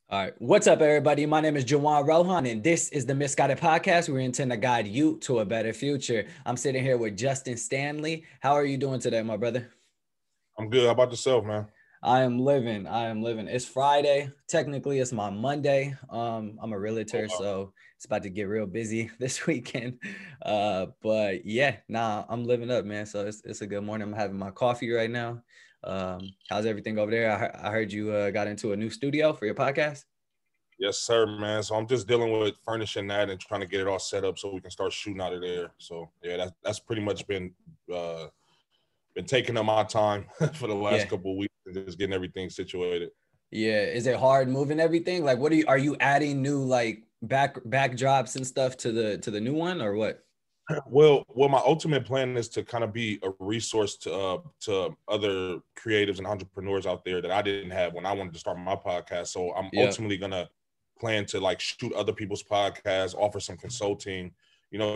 All right. What's up, everybody? My name is Juwan Rohan, and this is the Misguided Podcast. We intend to guide you to a better future. I'm sitting here with Justin Standley. How are you doing today, my brother? I'm good. How about yourself, man? I am living. It's Friday. Technically, it's my Monday. I'm a realtor, so it's about to get real busy this weekend. But yeah, I'm living up, man. So it's a good morning. I'm having my coffee right now. How's everything over there? I heard you got into a new studio for your podcast. Yes, sir, man. So I'm just dealing with furnishing that and trying to get it all set up so we can start shooting out of there. So yeah, that's pretty much been taking up my time for the last couple of weeks and just getting everything situated. Yeah, is it hard moving everything? Like, are you adding new like backdrops and stuff to the new one, or what? Well, my ultimate plan is to kind of be a resource to other creatives and entrepreneurs out there that I didn't have when I wanted to start my podcast. So I'm ultimately gonna plan to like shoot other people's podcasts, offer some consulting,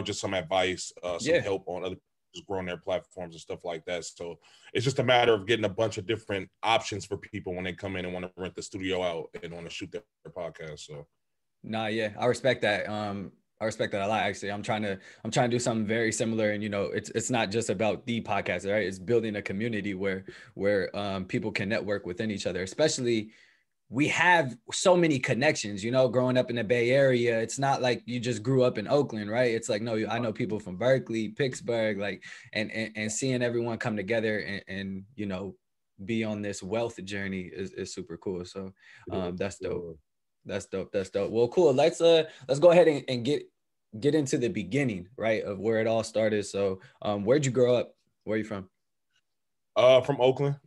just some advice, some help on other just growing their platforms and stuff like that. So it's just a matter of getting a bunch of different options for people when they come in and want to rent the studio out and want to shoot their podcast. So I respect that. I respect that a lot, actually. I'm trying to do something very similar. And, it's not just about the podcast, right? It's building a community where people can network within each other, especially we have so many connections, growing up in the Bay Area. It's not like you just grew up in Oakland, right? It's like, no, I know people from Berkeley, Pittsburgh, like, and seeing everyone come together and be on this wealth journey is super cool. So that's dope. That's dope. Well, cool. Let's go ahead and get into the beginning, right, of where it all started. So where'd you grow up? Where are you from? From Oakland,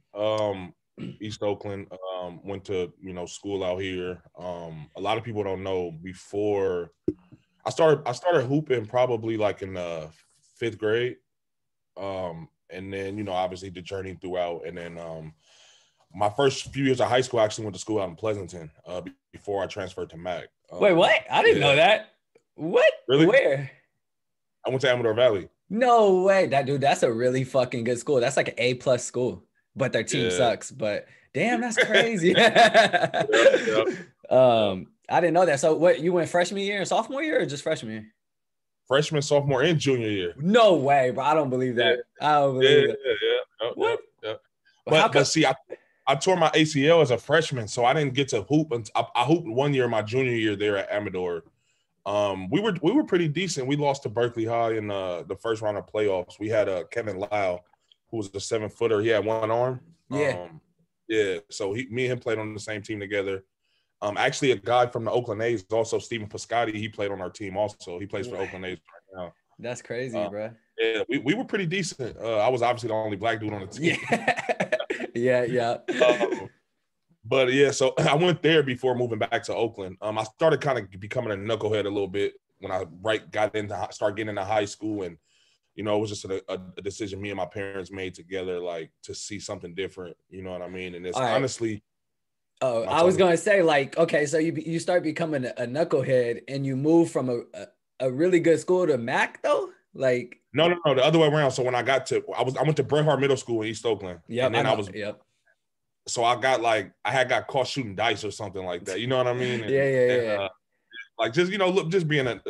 East Oakland. Went to school out here. A lot of people don't know, before I started hooping probably like in the 5th grade. And then obviously the journey throughout, and then my first few years of high school, I actually went to school out in Pleasanton before I transferred to Mac. Wait, what? I didn't know that. What? Really? Where? I went to Amador Valley. No way. That's a really fucking good school. That's like an A+ school, but their team sucks. But damn, that's crazy. Yep. I didn't know that. So what, you went freshman year and sophomore year, or just freshman year? Freshman, sophomore, and junior year. No way, bro. I don't believe that. I don't believe it. Yeah. What? Yeah. But see, I tore my ACL as a freshman, so I didn't get to hoop. I hooped 1 year, my junior year there at Amador. We were pretty decent. We lost to Berkeley High in the first round of playoffs. We had Kevin Lau, who was a 7-footer. He had one arm. So me and him played on the same team together. Actually, a guy from the Oakland A's, also Stephen Piscotti, he played on our team also. He plays for Oakland A's right now. That's crazy, bro. Yeah, we were pretty decent. I was obviously the only black dude on the team. Yeah. But yeah, so I went there before moving back to Oakland. I started kind of becoming a knucklehead a little bit when I started getting into high school, and it was just a decision me and my parents made together, like, to see something different. You know what I mean? And it's honestly. Oh, I was gonna say, like, okay, so you start becoming a knucklehead, and you move from a really good school to Mac, though. Like, no, the other way around. So when I went to Bret Hart Middle School in East Oakland. Yeah, and then So I got caught shooting dice or something like that. You know what I mean? Yeah. Like, just just being a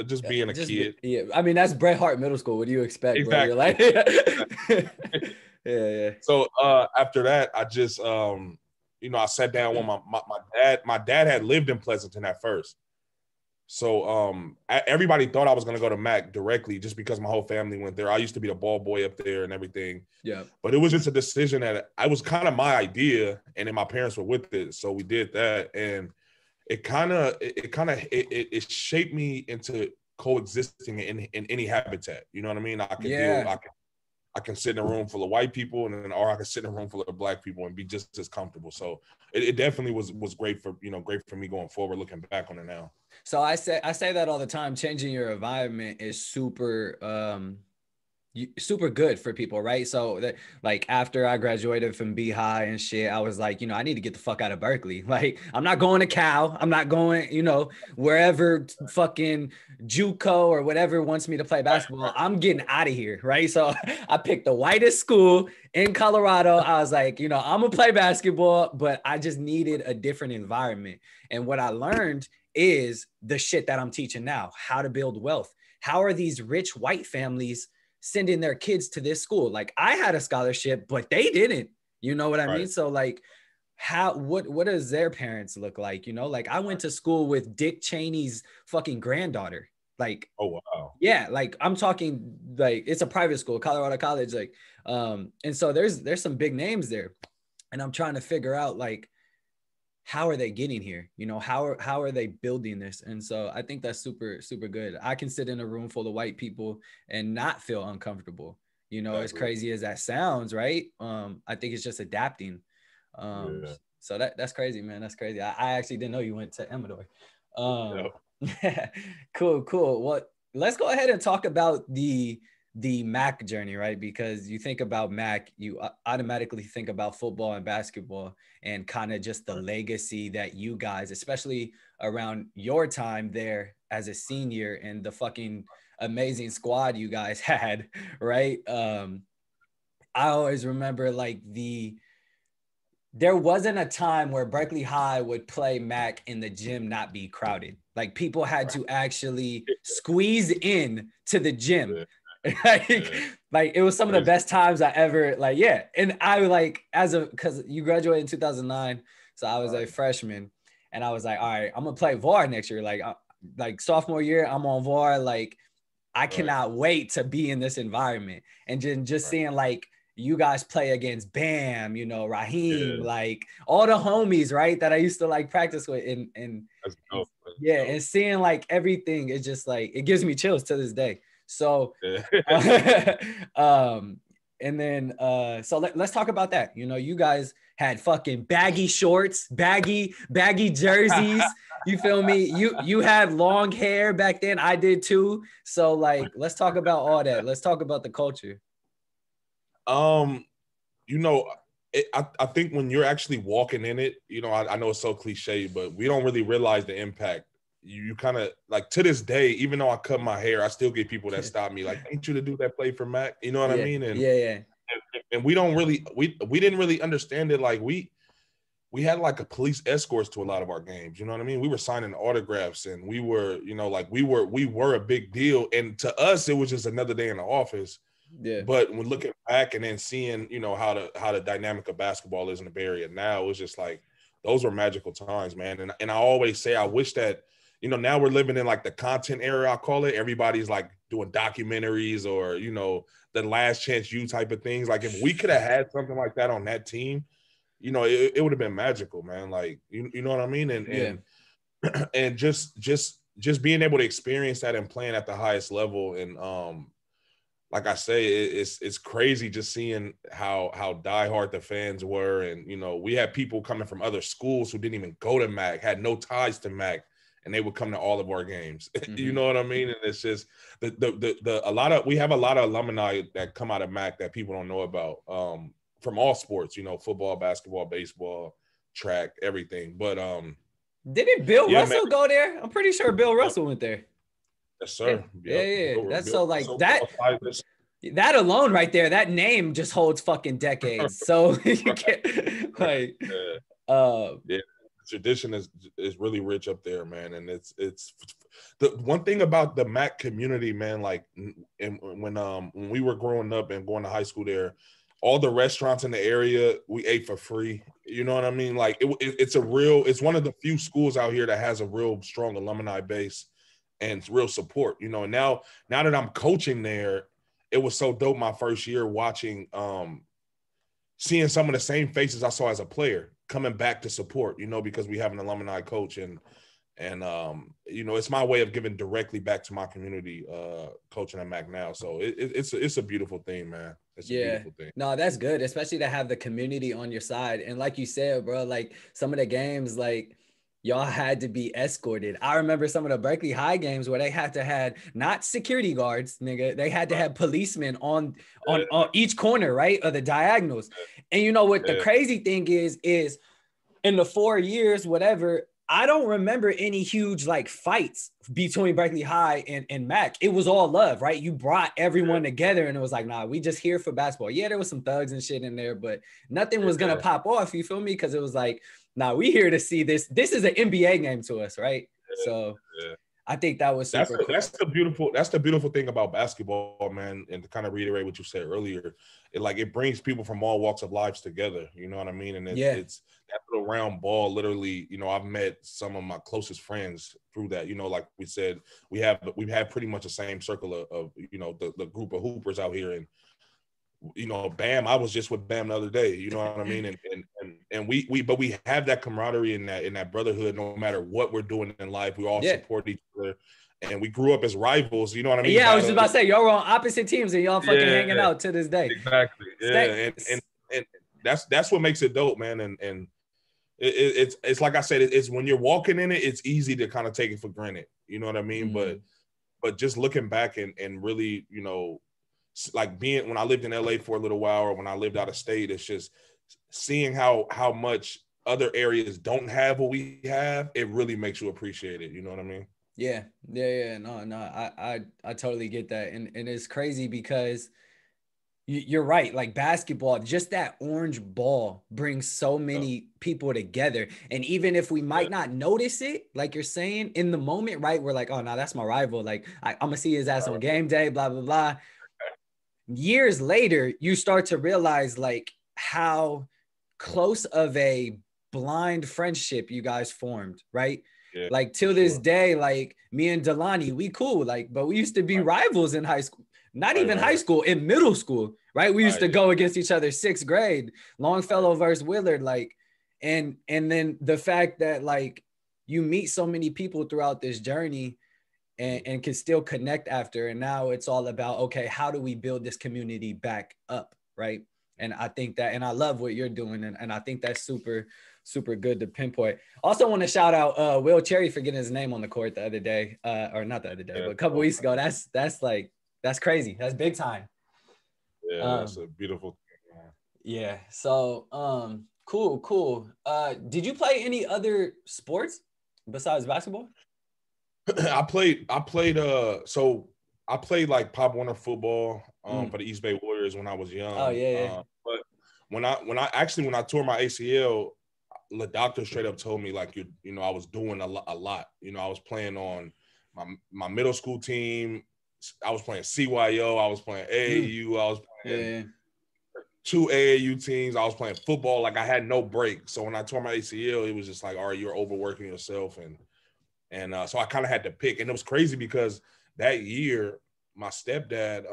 kid. Yeah, I mean, that's Bret Hart Middle School. What do you expect? Exactly. Bro? You're like, yeah. So after that, I just I sat down with my dad. My dad had lived in Pleasanton at first. So everybody thought I was going to go to Mac directly just because my whole family went there. I used to be the ball boy up there and everything. Yeah. But it was just a decision that I was kind of my idea, and then my parents were with it. So we did that, and it shaped me into coexisting in any habitat. You know what I mean? I can sit in a room full of white people, or I can sit in a room full of black people and be just as comfortable. So it definitely was great for me going forward, looking back on it now. So I say that all the time. Changing your environment is super super good for people, right? So that, like, after I graduated from High and shit, I was like, I need to get the fuck out of Berkeley. Like, I'm not going to Cal. I'm not going, wherever fucking JUCO or whatever wants me to play basketball. I'm getting out of here, right? So I picked the whitest school in Colorado. I was like, I'm gonna play basketball, but I just needed a different environment. And what I learned is the shit that I'm teaching now: how to build wealth. How are these rich white families sending their kids to this school? Like, I had a scholarship, but they didn't, you know what I mean? So like, what does their parents look like? Like, I went to school with Dick Cheney's fucking granddaughter. Like, oh wow. Yeah, like, I'm talking, like, it's a private school, Colorado College. Like, and so there's some big names there. And I'm trying to figure out, like, how are they getting here? How are they building this? And so I think that's super, super good. I can sit in a room full of white people and not feel uncomfortable, exactly. As crazy as that sounds, right? I think it's just adapting. So that's crazy, man. That's crazy. I actually didn't know you went to Amador. Cool. Well, let's go ahead and talk about the Mac journey, right? Because you think about Mac, you automatically think about football and basketball, and kind of just the legacy that you guys, especially around your time there as a senior, and the fucking amazing squad you guys had, right? I always remember, like, there wasn't a time where Berkeley High would play Mac in the gym not be crowded. Like, people had to actually squeeze in to the gym. Like, it was some of the best times I ever, like, yeah. And I, like, because you graduated in 2009, so I was a freshman, and I was like, all right, I'm gonna play VAR next year. Like sophomore year, I'm on VAR. Like, I cannot wait to be in this environment. And just seeing, like, you guys play against Bam, Raheem, like, all the homies, right, that I used to, like, practice with, and and seeing, like, everything, it's just, like, it gives me chills to this day. So and then so let's talk about that. You guys had fucking baggy shorts, baggy jerseys. You feel me? You had long hair back then. I did too. So, like, let's talk about all that. Let's talk about the culture. I think when you're actually walking in it, I know it's so cliche, but we don't really realize the impact. You kind of, like, to this day, even though I cut my hair, I still get people that stop me, like, ain't you to do that play for Mac? You know what I mean? And and we don't really, we didn't really understand it. Like, we had, like, a police escorts to a lot of our games. You know what I mean? We were signing autographs, and we were, like, we were a big deal. And to us, it was just another day in the office. But when looking back and then seeing, how the dynamic of basketball is in the Bay Area now, it was just like, those were magical times, man. And I always say, I wish that, now we're living in, like, the content era, I call it. Everybody's, like, doing documentaries or, the Last Chance U type of things. Like, if we could have had something like that on that team, it would have been magical, man. Like, you know what I mean? And just being able to experience that and playing at the highest level. And like I say, it's crazy just seeing how diehard the fans were. And, we had people coming from other schools who didn't even go to Mac, had no ties to Mac, and they would come to all of our games. You know what I mean? And it's just we have a lot of alumni that come out of Mac that people don't know about, from all sports, football, basketball, baseball, track, everything. But didn't Bill Russell go there? I'm pretty sure Bill Russell went there. Yes, sir. Yeah. That's so, like, that alone right there, that name just holds fucking decades. So you can't, like, tradition is really rich up there, man. And it's the one thing about the Mac community, man. Like, and when we were growing up and going to high school there, all the restaurants in the area, we ate for free. You know what I mean? Like, it's one of the few schools out here that has a real strong alumni base and real support. And now that I'm coaching there, it was so dope my first year watching, seeing some of the same faces I saw as a player coming back to support, because we have an alumni coach, and it's my way of giving directly back to my community, coaching at Mac now. So it's a beautiful thing, man. It's a beautiful thing. No, that's good, especially to have the community on your side. And like you said, bro, like, some of the games, like, y'all had to be escorted. I remember some of the Berkeley High games where they had to had not security guards, nigga. They had to have policemen on each corner, right, of the diagonals. And you know what the crazy thing is in the 4 years, whatever, I don't remember any huge like fights between Berkeley High and Mac. It was all love, right? You brought everyone together and it was like, nah, we just here for basketball. Yeah, there was some thugs and shit in there, but nothing was going to pop off. You feel me? Because it was like, nah, we here to see this. This is an NBA game to us, right? So I think that was super cool. That's the beautiful thing about basketball, man. And to kind of reiterate what you said earlier, it brings people from all walks of lives together. You know what I mean? And it's that little round ball. Literally, you know, I've met some of my closest friends through that. You know, like we said, we've had pretty much the same circle of you know, the group of hoopers out here. And you know, Bam, I was just with Bam the other day, you know what I mean? And we have that camaraderie and that brotherhood, no matter what we're doing in life, we all support each other. And we grew up as rivals, you know what I mean? Yeah, I was just about to say, y'all were on opposite teams and y'all fucking hanging out to this day. Exactly. Yeah. And that's what makes it dope, man. And it's like I said, it's when you're walking in it, it's easy to kind of take it for granted. You know what I mean? But just looking back and really, you know, like when I lived in LA for a little while, or when I lived out of state, it's just seeing how much other areas don't have what we have. It really makes you appreciate it. You know what I mean? Yeah. No. I totally get that. And it's crazy because you're right. Like basketball, just that orange ball brings so many people together. And even if we might not notice it, like you're saying in the moment, right? We're like, oh no, that's my rival. Like I'm gonna see his ass on game day, blah, blah, blah. Years later, you start to realize like how close of a blind friendship you guys formed, right? Yeah, like till this day, like me and Delani, we cool, like, but we used to be rivals in high school, not even high school, in middle school, right? We used to go against each other, 6th grade, Longfellow versus Willard, like, and then the fact that like you meet so many people throughout this journey and can still connect after. And now it's all about, okay, how do we build this community back up, right? And I think that, and I love what you're doing. And I think that's super, super good to pinpoint. Also want to shout out Will Cherry for getting his name on the court the other day, or not the other day, but a couple weeks ago. That's crazy. That's big time. Yeah, that's a beautiful thing, man. Yeah. So cool. Did you play any other sports besides basketball? I played like Pop Warner football for the East Bay Warriors when I was young. Oh yeah. But when I tore my ACL, the doctor straight up told me like you know I was doing a lot. You know, I was playing on my middle school team. I was playing CYO. I was playing AAU. I was playing 2 AAU teams. I was playing football. Like I had no break. So when I tore my ACL, it was just like, all right, you're overworking yourself. And so I kind of had to pick. And it was crazy because that year, my stepdad,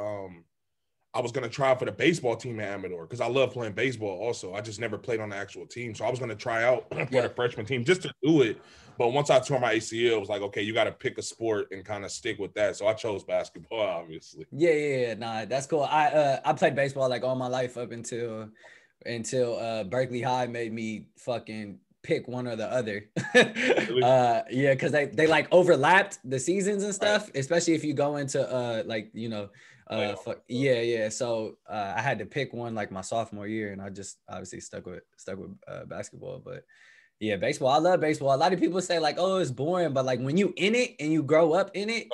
I was going to try out for the baseball team at Amador because I love playing baseball also. I just never played on the actual team. So I was going to try out for the freshman team just to do it. But once I tore my ACL, it was like, okay, you got to pick a sport and kind of stick with that. So I chose basketball, obviously. Yeah. Nah, that's cool. I played baseball like all my life up until Berkeley High made me fucking pick one or the other. Yeah, because they like overlapped the seasons and stuff, especially if you go into like, you know, so I had to pick one like my sophomore year, and I just obviously stuck with basketball. But yeah, baseball, I love baseball. A lot of people say like, oh, it's boring, but like when you in it and you grow up in it,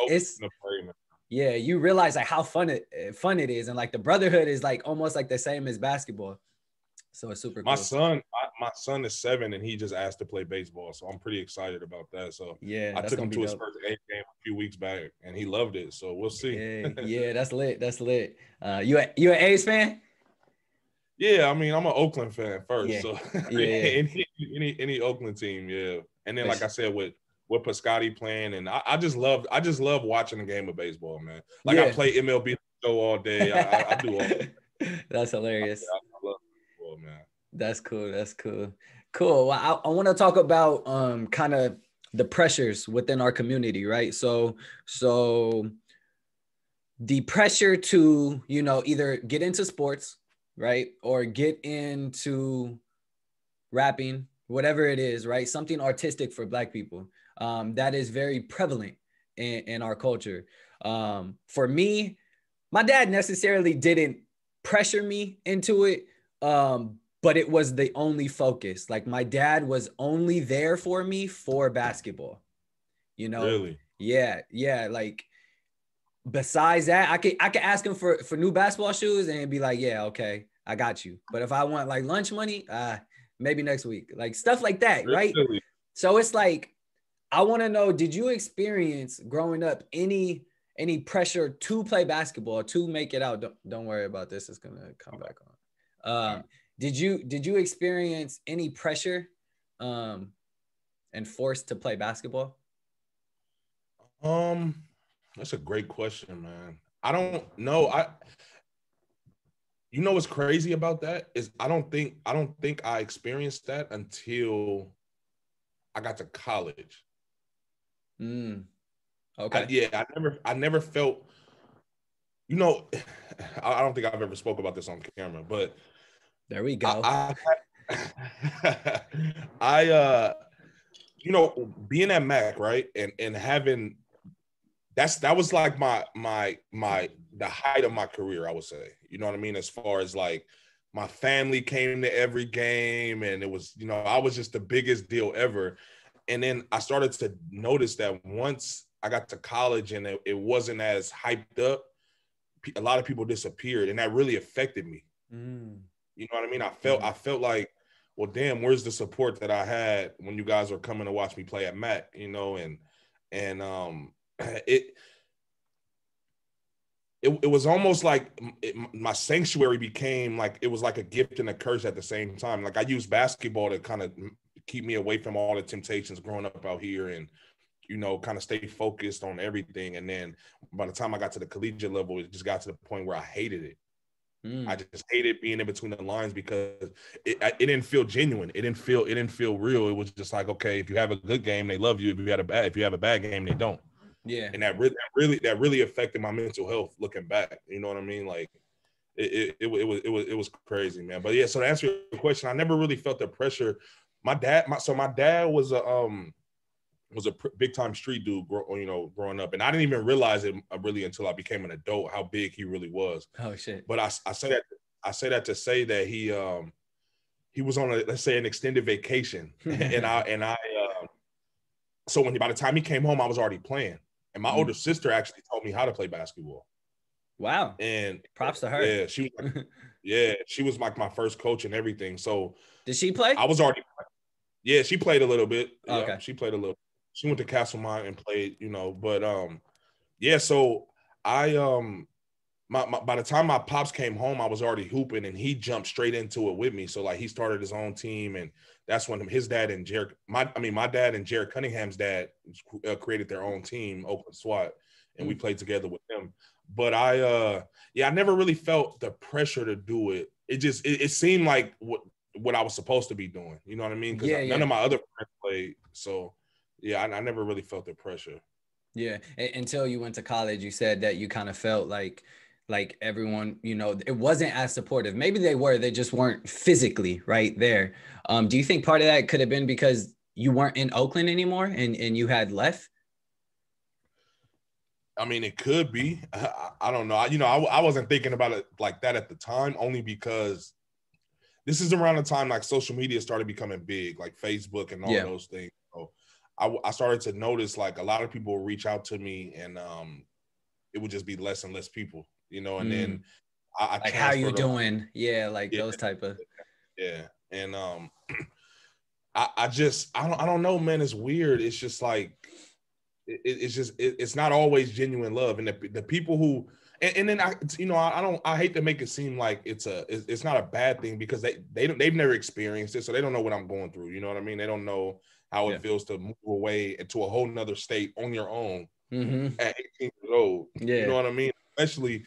you realize like how fun it is, and like the brotherhood is like almost like the same as basketball. So it's super cool. My son is 7 and he just asked to play baseball. So I'm pretty excited about that. So yeah, I took him to his first A game a few weeks back and he loved it. So we'll see. Yeah, that's lit. You an A's fan? Yeah, I mean, I'm an Oakland fan first. So any Oakland team, yeah. And then like I said, with Piscotty playing, and I just love watching a game of baseball, man. Like I play MLB show all day. I do all that. That's hilarious. I love man. That's cool. Well, I want to talk about kind of the pressures within our community, right? So the pressure to, you know, either get into sports, right, or get into rapping, whatever it is, right? Something artistic for Black people. That is very prevalent in our culture. For me, my dad necessarily didn't pressure me into it, but it was the only focus. Like my dad was only there for me for basketball, you know? Really? Yeah. Like besides that, I could ask him for new basketball shoes and be like, yeah, okay, I got you. But if I want like lunch money, maybe next week, like stuff like that, right? Really? So it's like, I want to know, did you experience growing up any pressure to play basketball, to make it out? Don't worry about this. It's going to come back on. Did you experience any pressure and forced to play basketball? That's a great question, man. I don't know. You know what's crazy about that is I don't think I experienced that until I got to college. Okay. I never felt, you know, I don't think I've ever spoke about this on camera, but there we go. You know, being at Mac, right, and having that was like the height of my career, I would say. You know what I mean? As far as like my family came to every game, and it was, you know, I was just the biggest deal ever. And then I started to notice that once I got to college and it wasn't as hyped up, a lot of people disappeared, and that really affected me. You know what I mean? I felt like, well, damn, where's the support that I had when you guys were coming to watch me play at Mac? You know, and it was almost like my sanctuary became like, it was like a gift and a curse at the same time. Like I used basketball to kind of keep me away from all the temptations growing up out here, and, you know, kind of stay focused on everything. And then by the time I got to the collegiate level, it just got to the point where I hated it. I just hated being in between the lines because it didn't feel genuine. It didn't feel real. It was just like, okay, if you have a good game, they love you. If you have a bad game, they don't. Yeah. And that really affected my mental health looking back. You know what I mean? Like it was crazy, man. But yeah, so to answer your question, I never really felt the pressure. My dad was a big time street dude, growing up, and I didn't even realize it really until I became an adult how big he really was. Oh shit! But I say that to say that he was on let's say an extended vacation, so by the time he came home, I was already playing, and my older sister actually taught me how to play basketball. Wow! And props to her. Yeah, she was like my first coach and everything. So did she play? I was already. Yeah, she played a little bit. Oh, okay. Yeah, she played a little. She went to Castlemont and played, you know, but yeah, so I by the time my pops came home, I was already hooping, and he jumped straight into it with me. So like he started his own team, and that's when his dad and my dad and Jared Cunningham's dad created their own team, Oakland SWAT, and we played together with them. But I never really felt the pressure to do it. It just it seemed like what I was supposed to be doing. You know what I mean? Because none of my other friends played, so. Yeah, I never really felt the pressure. Yeah, until you went to college, you said that you kind of felt like everyone, you know, it wasn't as supportive. Maybe they just weren't physically right there. Do you think part of that could have been because you weren't in Oakland anymore and you had left? I mean, it could be. I don't know. I wasn't thinking about it like that at the time, only because this is around the time like social media started becoming big, like Facebook and all those things. So I started to notice like a lot of people would reach out to me, and it would just be less and less people, you know. And then I like how you doing? Yeah, like those type of. Yeah, and I don't know, man. It's weird. It's just like it's not always genuine love, and the people who. And then I hate to make it seem like it's not a bad thing, because they've never experienced it, so they don't know what I'm going through. You know what I mean? They don't know how it feels to move away into a whole nother state on your own at 18 years old. Yeah. You know what I mean? Especially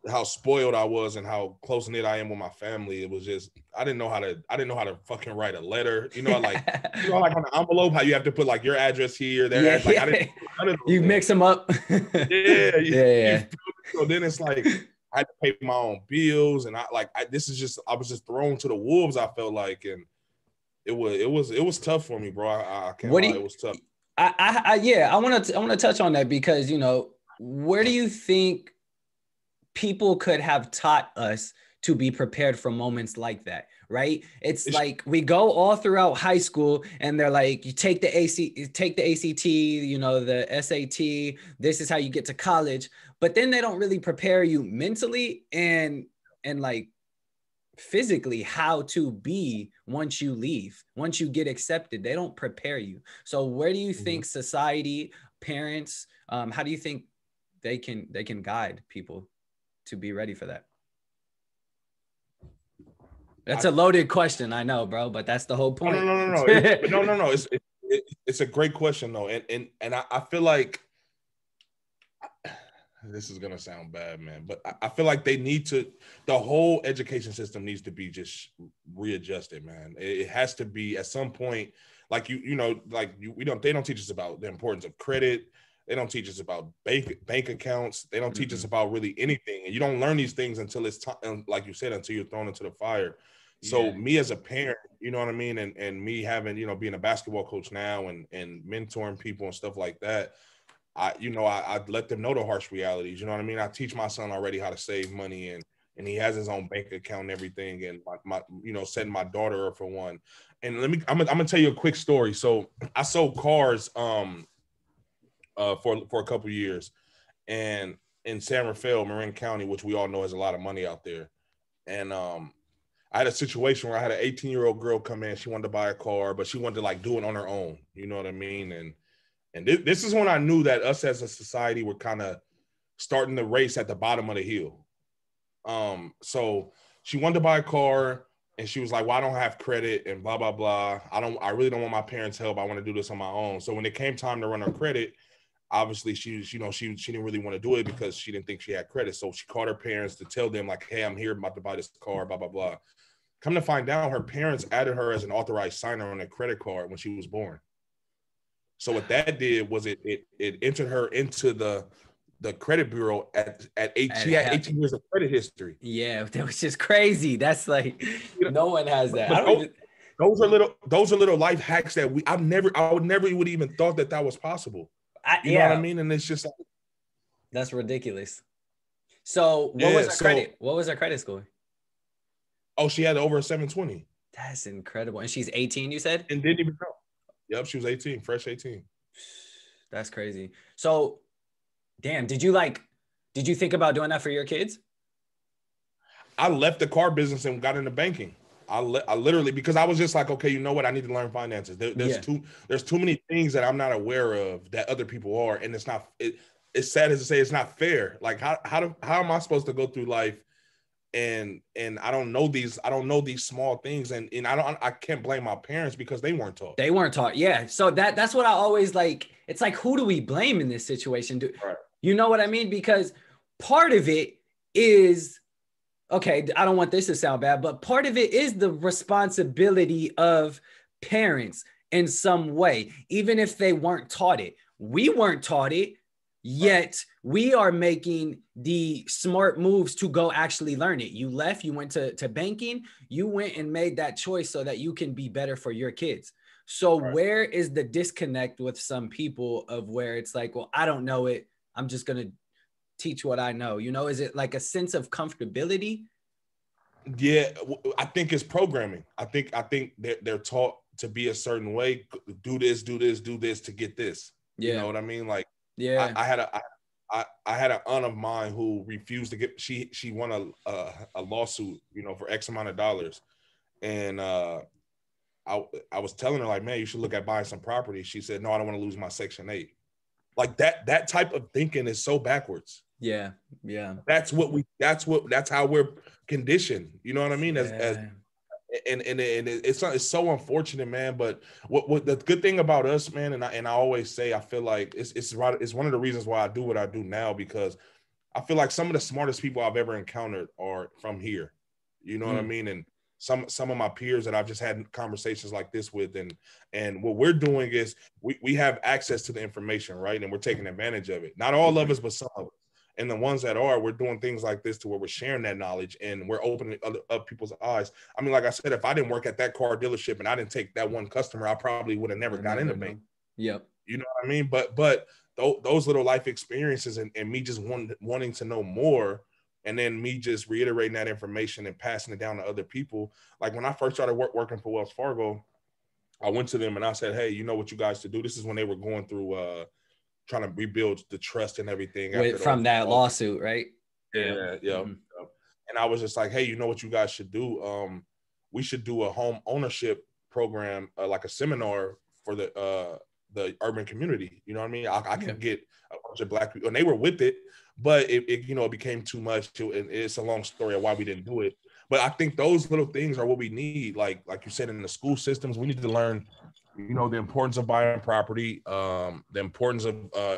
how spoiled I was and how close knit I am with my family. It was just I didn't know how to fucking write a letter. You know, like like on the envelope, how you have to put like your address here, there. Like I didn't. You mix them up. Yeah. So then it's like I had to pay my own bills, and I was just thrown to the wolves. I felt like, and it was tough for me, bro. I can't lie, it was tough. I want to touch on that because, you know, where do you think people could have taught us to be prepared for moments like that, right? It's like we go all throughout high school and they're like, you take the ACT, you know, the SAT, this is how you get to college, but then they don't really prepare you mentally and like physically how to be once you leave, once you get accepted. They don't prepare you. So where do you think society, parents, how do you think they can guide people to be ready for that? That's a loaded question, I know, bro, but that's the whole point. No. It's a great question though, and I feel like this is gonna sound bad, man, but I feel like they need to. The whole education system needs to be just readjusted, man. It has to be at some point, like they don't teach us about the importance of credit. They don't teach us about bank accounts. They don't teach us about really anything, and you don't learn these things until it's time, like you said, until you're thrown into the fire. So me as a parent, you know what I mean? And me having, you know, being a basketball coach now and mentoring people and stuff like that, I let them know the harsh realities. You know what I mean? I teach my son already how to save money and he has his own bank account and everything. And my you know, setting my daughter up for one. And I'm gonna tell you a quick story. So I sold cars for a couple of years and in San Rafael, Marin County, which we all know has a lot of money out there. And I had a situation where I had an 18-year-old girl come in. She wanted to buy a car, but she wanted to like do it on her own. You know what I mean? And this is when I knew that us as a society were kind of starting the race at the bottom of the hill. So she wanted to buy a car and she was like, well, I don't have credit and blah, blah, blah. I really don't want my parents' help. I want to do this on my own. So when it came time to run her credit, obviously she didn't really want to do it because she didn't think she had credit. So she called her parents to tell them like, hey, I'm here about to buy this car, blah, blah, blah. Come to find out, her parents added her as an authorized signer on a credit card when she was born. So what that did was it entered her into the credit bureau at 8. She had 18 years of credit history. Yeah, that was just crazy. That's like, no one has that. Those are little life hacks that I would never even thought that was possible. You know what I mean? And it's just like, that's ridiculous. So what was her credit score? Oh, she had over a 720. That's incredible. And she's 18, you said? And didn't even know. Yep, she was 18, fresh 18. That's crazy. So, damn, did you think about doing that for your kids? I left the car business and got into banking. I literally, because I was just like, okay, you know what? I need to learn finances. There's too many things that I'm not aware of that other people are. And it's not, it's sad as to say, it's not fair. Like how am I supposed to go through life and I don't know these small things and I can't blame my parents because they weren't taught. They weren't taught. Yeah. So that's what I always like. It's like, who do we blame in this situation? Right. You know what I mean? Because part of it is, okay, I don't want this to sound bad, but part of it is the responsibility of parents in some way, even if they weren't taught it. We weren't taught it, yet we are making the smart moves to go actually learn it. You left, you went to banking, you went and made that choice so that you can be better for your kids. So where is the disconnect with some people of where it's like, well, I don't know it, I'm just going to teach what I know? You know, is it like a sense of comfortability? Yeah, I think it's programming. I think they're taught to be a certain way. Do this to get this. Yeah. You know what I mean? Like, yeah, I had an aunt of mine who refused to get. She won a lawsuit, you know, for X amount of dollars, and I was telling her like, man, you should look at buying some property. She said, no, I don't want to lose my Section 8. Like that type of thinking is so backwards. Yeah. That's how we're conditioned. You know what I mean? It's so unfortunate, man. But what the good thing about us, man, and I always say, I feel like it's one of the reasons why I do what I do now, because I feel like some of the smartest people I've ever encountered are from here. You know what I mean? And some of my peers that I've just had conversations like this with, and what we're doing is we have access to the information, right? And we're taking advantage of it. Not all of us, but some of us. And the ones that are, we're doing things like this to where we're sharing that knowledge and we're opening up people's eyes. I mean, like I said, if I didn't work at that car dealership and I didn't take that one customer, I probably would have never got into bank. Yep. You know what I mean? But those little life experiences and me just wanting to know more, and then me just reiterating that information and passing it down to other people. Like when I first started working for Wells Fargo, I went to them and I said, hey, you know what you guys should do? This is when they were going through trying to rebuild the trust and everything. From that lawsuit, right? Yeah. Mm-hmm. And I was just like, hey, you know what you guys should do? We should do a home ownership program, like a seminar for the urban community. You know what I mean? I can get a bunch of Black people, and they were with it, but it became too much. And it's a long story of why we didn't do it. But I think those little things are what we need. Like you said, in the school systems, we need to learn, the importance of buying property, the importance of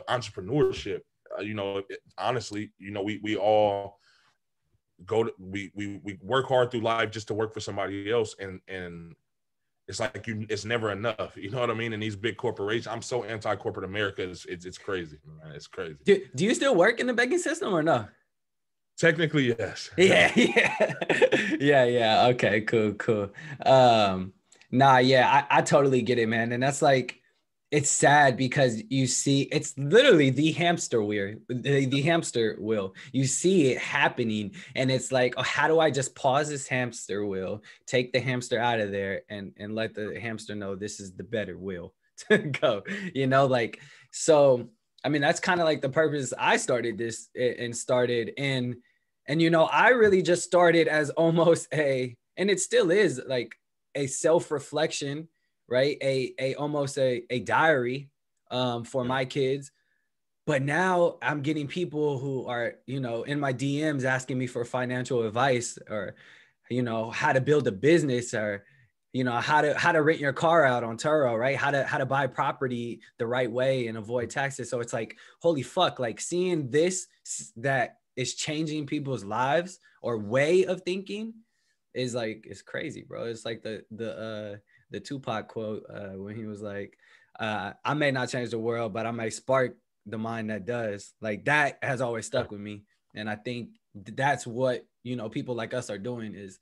entrepreneurship. Honestly, we all we work hard through life just to work for somebody else, and it's like it's never enough. You know what I mean? And these big corporations, I'm so anti-corporate America. It's crazy, man. It's crazy. Do you still work in the banking system or no? Technically, yes. Yeah. Okay, cool. I totally get it, man. And that's like, it's sad because you see, it's literally the hamster wheel, the hamster wheel. You see it happening and it's like, oh, how do I just pause this hamster wheel, take the hamster out of there and let the hamster know this is the better wheel to go, so, I mean, that's kind of like the purpose I started this and I really just started as almost and it still is like a self-reflection, right? Almost a diary for my kids. But now I'm getting people who are, in my DMs asking me for financial advice or, how to build a business or, how to rent your car out on Turo, right? How to buy property the right way and avoid taxes. So it's like, holy fuck, like seeing this that is changing people's lives or way of thinking is like, it's crazy, bro. It's like the Tupac quote when he was like, I may not change the world, but I may spark the mind that does. Like that has always stuck with me. And I think that's what, people like us are doing is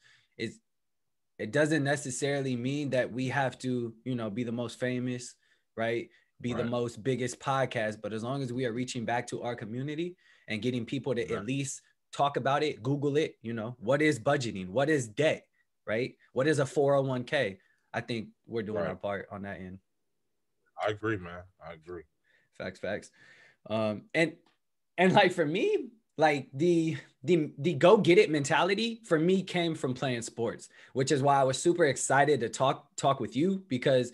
it doesn't necessarily mean that we have to, be the most famous, right? Be the most biggest podcast. But as long as we are reaching back to our community and getting people to at least talk about it, Google it, what is budgeting? What is debt, right? What is a 401k? I think we're doing our part on that end. I agree, man. I agree. Facts. And like for me, like the go get it mentality for me came from playing sports, which is why I was super excited to talk with you because,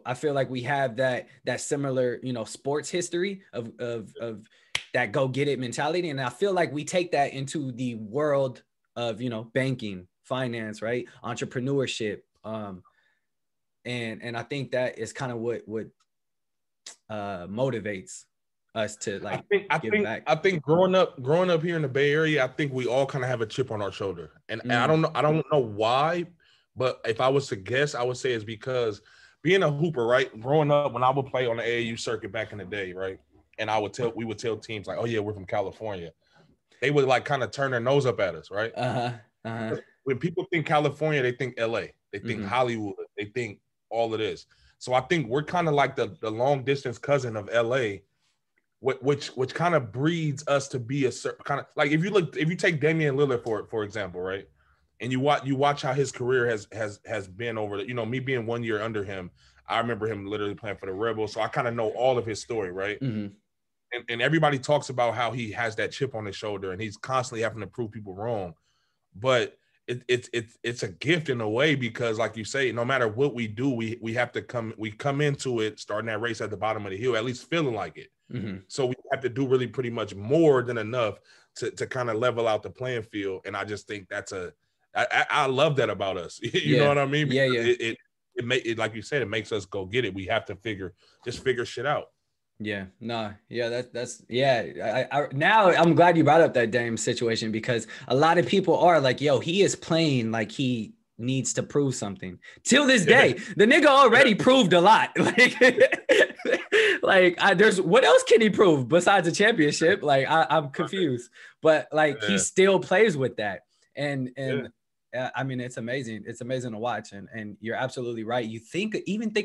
I feel like we have that similar, sports history of that go get it mentality. And I feel like we take that into the world of, banking, finance, right? Entrepreneurship. And I think that is kind of what motivates us to like give back. I think growing up here in the Bay Area, I think we all kind of have a chip on our shoulder. And I don't know why, but if I was to guess, I would say it's because being a hooper, right? Growing up, when I would play on the AAU circuit back in the day, right? And we would tell teams like, oh yeah, we're from California. They would like kind of turn their nose up at us, right? When people think California, they think LA, they think Hollywood, they think all of this. So I think we're kind of like the long distance cousin of LA, which kind of breeds us to be a certain kind of like if you take Damian Lillard for example, right? And you watch how his career has been over the, me being 1 year under him, I remember him literally playing for the Rebels. So I kind of know all of his story, right? And everybody talks about how he has that chip on his shoulder and he's constantly having to prove people wrong. But it's a gift in a way because, like you say, no matter what we do, we have to come into it starting that race at the bottom of the hill, at least feeling like it. So we have to do really pretty much more than enough to kind of level out the playing field. And I just think I love that about us. You know what I mean? Because it like you said, it makes us go get it. We have to figure shit out. Yeah, no, yeah, that's I now I'm glad you brought up that Dame situation because a lot of people are like, yo, he is playing like he needs to prove something. Till this day, the nigga already proved a lot. Like Like, there's what else can he prove besides a championship? Like, I'm confused, but like he still plays with that, and I mean, it's amazing. It's amazing to watch, and you're absolutely right. You think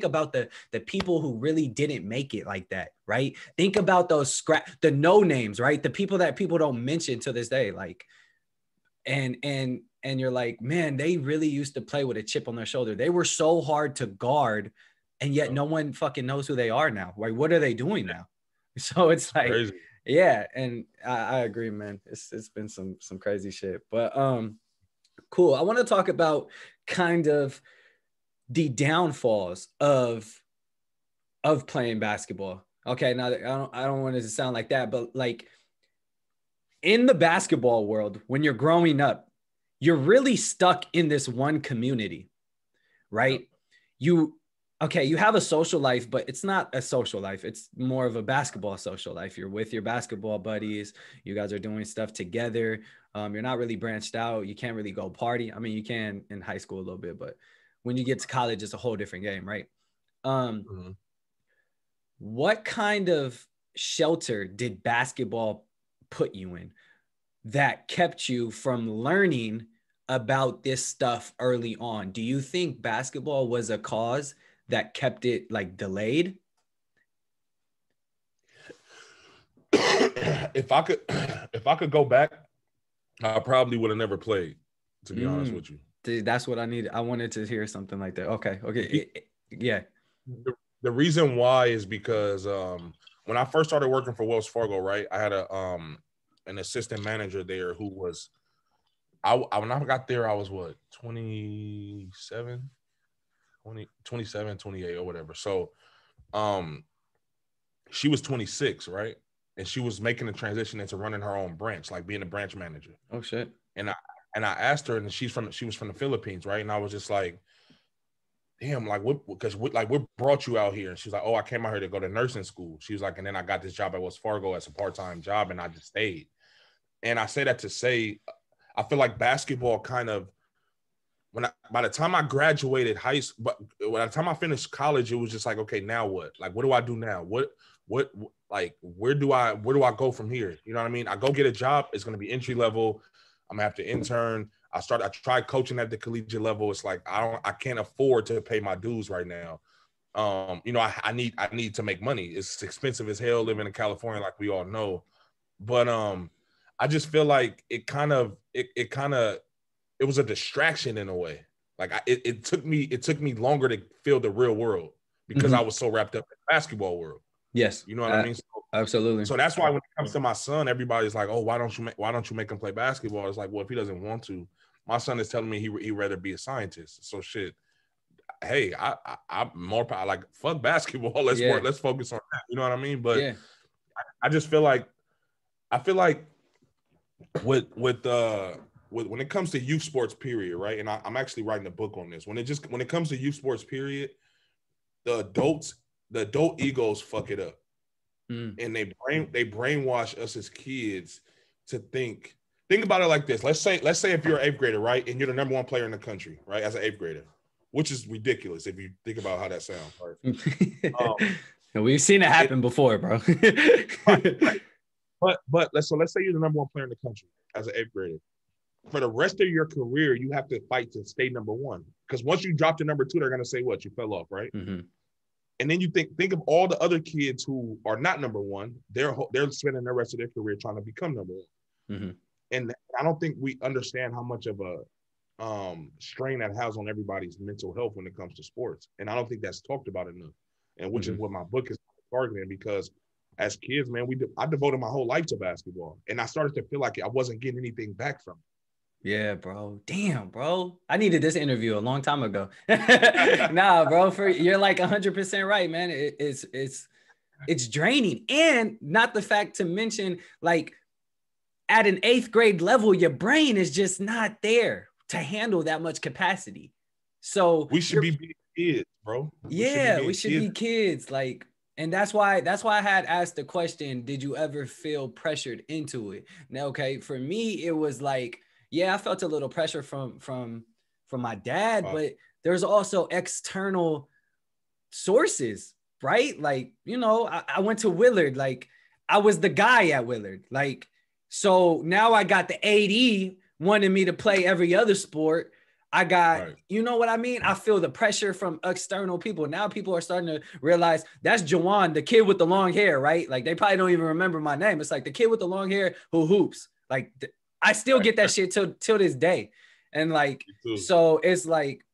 about the people who really didn't make it like that, right? Think about those the no names, right? The people that people don't mention to this day, like, and you're like, man, they really used to play with a chip on their shoulder. They were so hard to guard, and yet no one fucking knows who they are now. Like, what are they doing now? So it's like, crazy. Yeah, and I agree, man. It's been some crazy shit, but cool. I want to talk about kind of the downfalls of playing basketball. Okay, now I don't want it to sound like that, but like in the basketball world, when you're growing up, you're really stuck in this one community, right? Yep. You have a social life, but it's not a social life. It's more of a basketball social life. You're with your basketball buddies. You guys are doing stuff together. You're not really branched out. You can't really go party. I mean, you can in high school a little bit, but when you get to college, it's a whole different game, right? What kind of shelter did basketball put you in that kept you from learning about this stuff early on? Do you think basketball was a cause that kept it like delayed? If I could go back, I probably would have never played, to be honest with you. Dude, that's what I needed. I wanted to hear something like that. Okay. Yeah. The reason why is because when I first started working for Wells Fargo, right, I had an assistant manager there who was, when I got there, I was what, 27, 28 or whatever. So she was 26, right? And she was making the transition into running her own branch, like being a branch manager. Oh shit. And I asked her, and she was from the Philippines, right? And I was just like, damn, like what brought you out here? And she's like, oh, I came out here to go to nursing school. She was like, and then I got this job at Wells Fargo as a part-time job, and I just stayed. And I say that to say, I feel like basketball kind of, by the time I graduated high school, but by the time I finished college, it was just like, okay, now what? Like, what do I do now? What like, where do I go from here? You know what I mean? I go get a job. It's going to be entry level. I'm gonna have to intern. I tried coaching at the collegiate level. It's like, I can't afford to pay my dues right now. I need to make money. It's expensive as hell living in California, like we all know. But I just feel like it was a distraction in a way. Like it took me longer to feel the real world because I was so wrapped up in the basketball world. Yes. You know what I mean? So, absolutely. So that's why when it comes to my son, everybody's like, oh, why don't you make him play basketball? It's like, well, if he doesn't want to, my son is telling me he'd rather be a scientist. So shit. Hey, I'm more like, fuck basketball. Let's focus on that. You know what I mean? But I just feel like, with when it comes to youth sports period, right? And I'm actually writing a book on this. When it comes to youth sports period, the adult egos fuck it up. And they brainwash us as kids to think about it like this. Let's say if you're an 8th grader, right? And you're the number 1 player in the country, right? As an 8th grader, which is ridiculous if you think about how that sounds, right? We've seen it happen before, bro. Right. But let's say you're the number 1 player in the country as an 8th grader. For the rest of your career, you have to fight to stay number 1. Because once you drop to number 2, they're gonna say what? You fell off, right? Mm-hmm. And then you think of all the other kids who are not number 1. They're spending the rest of their career trying to become number 1. Mm-hmm. And I don't think we understand how much of a strain that has on everybody's mental health when it comes to sports. And I don't think that's talked about enough. And which is what my book is targeting, because as kids, man, I devoted my whole life to basketball, and I started to feel like I wasn't getting anything back from it. Yeah, bro. Damn, bro. I needed this interview a long time ago. Nah, bro. You're like 100% right, man. It's draining, and not the fact to mention, like, at an 8th grade level, your brain is just not there to handle that much capacity. So we should be kids, bro. We should be kids. Like, and that's why I had asked the question, did you ever feel pressured into it? Now, okay, for me, it was like, yeah, I felt a little pressure from my dad, but there's also external sources right? Like, I went to Willard. Like, I was the guy at Willard. Like, so now I got the AD wanting me to play every other sport. I got, Right. you know what I mean? I feel the pressure from external people. Now people are starting to realize that's Juwan, the kid with the long hair, right? Like, they probably don't even remember my name. It's like the kid with the long hair who hoops. Like, I still get that shit till this day. And like, so it's like,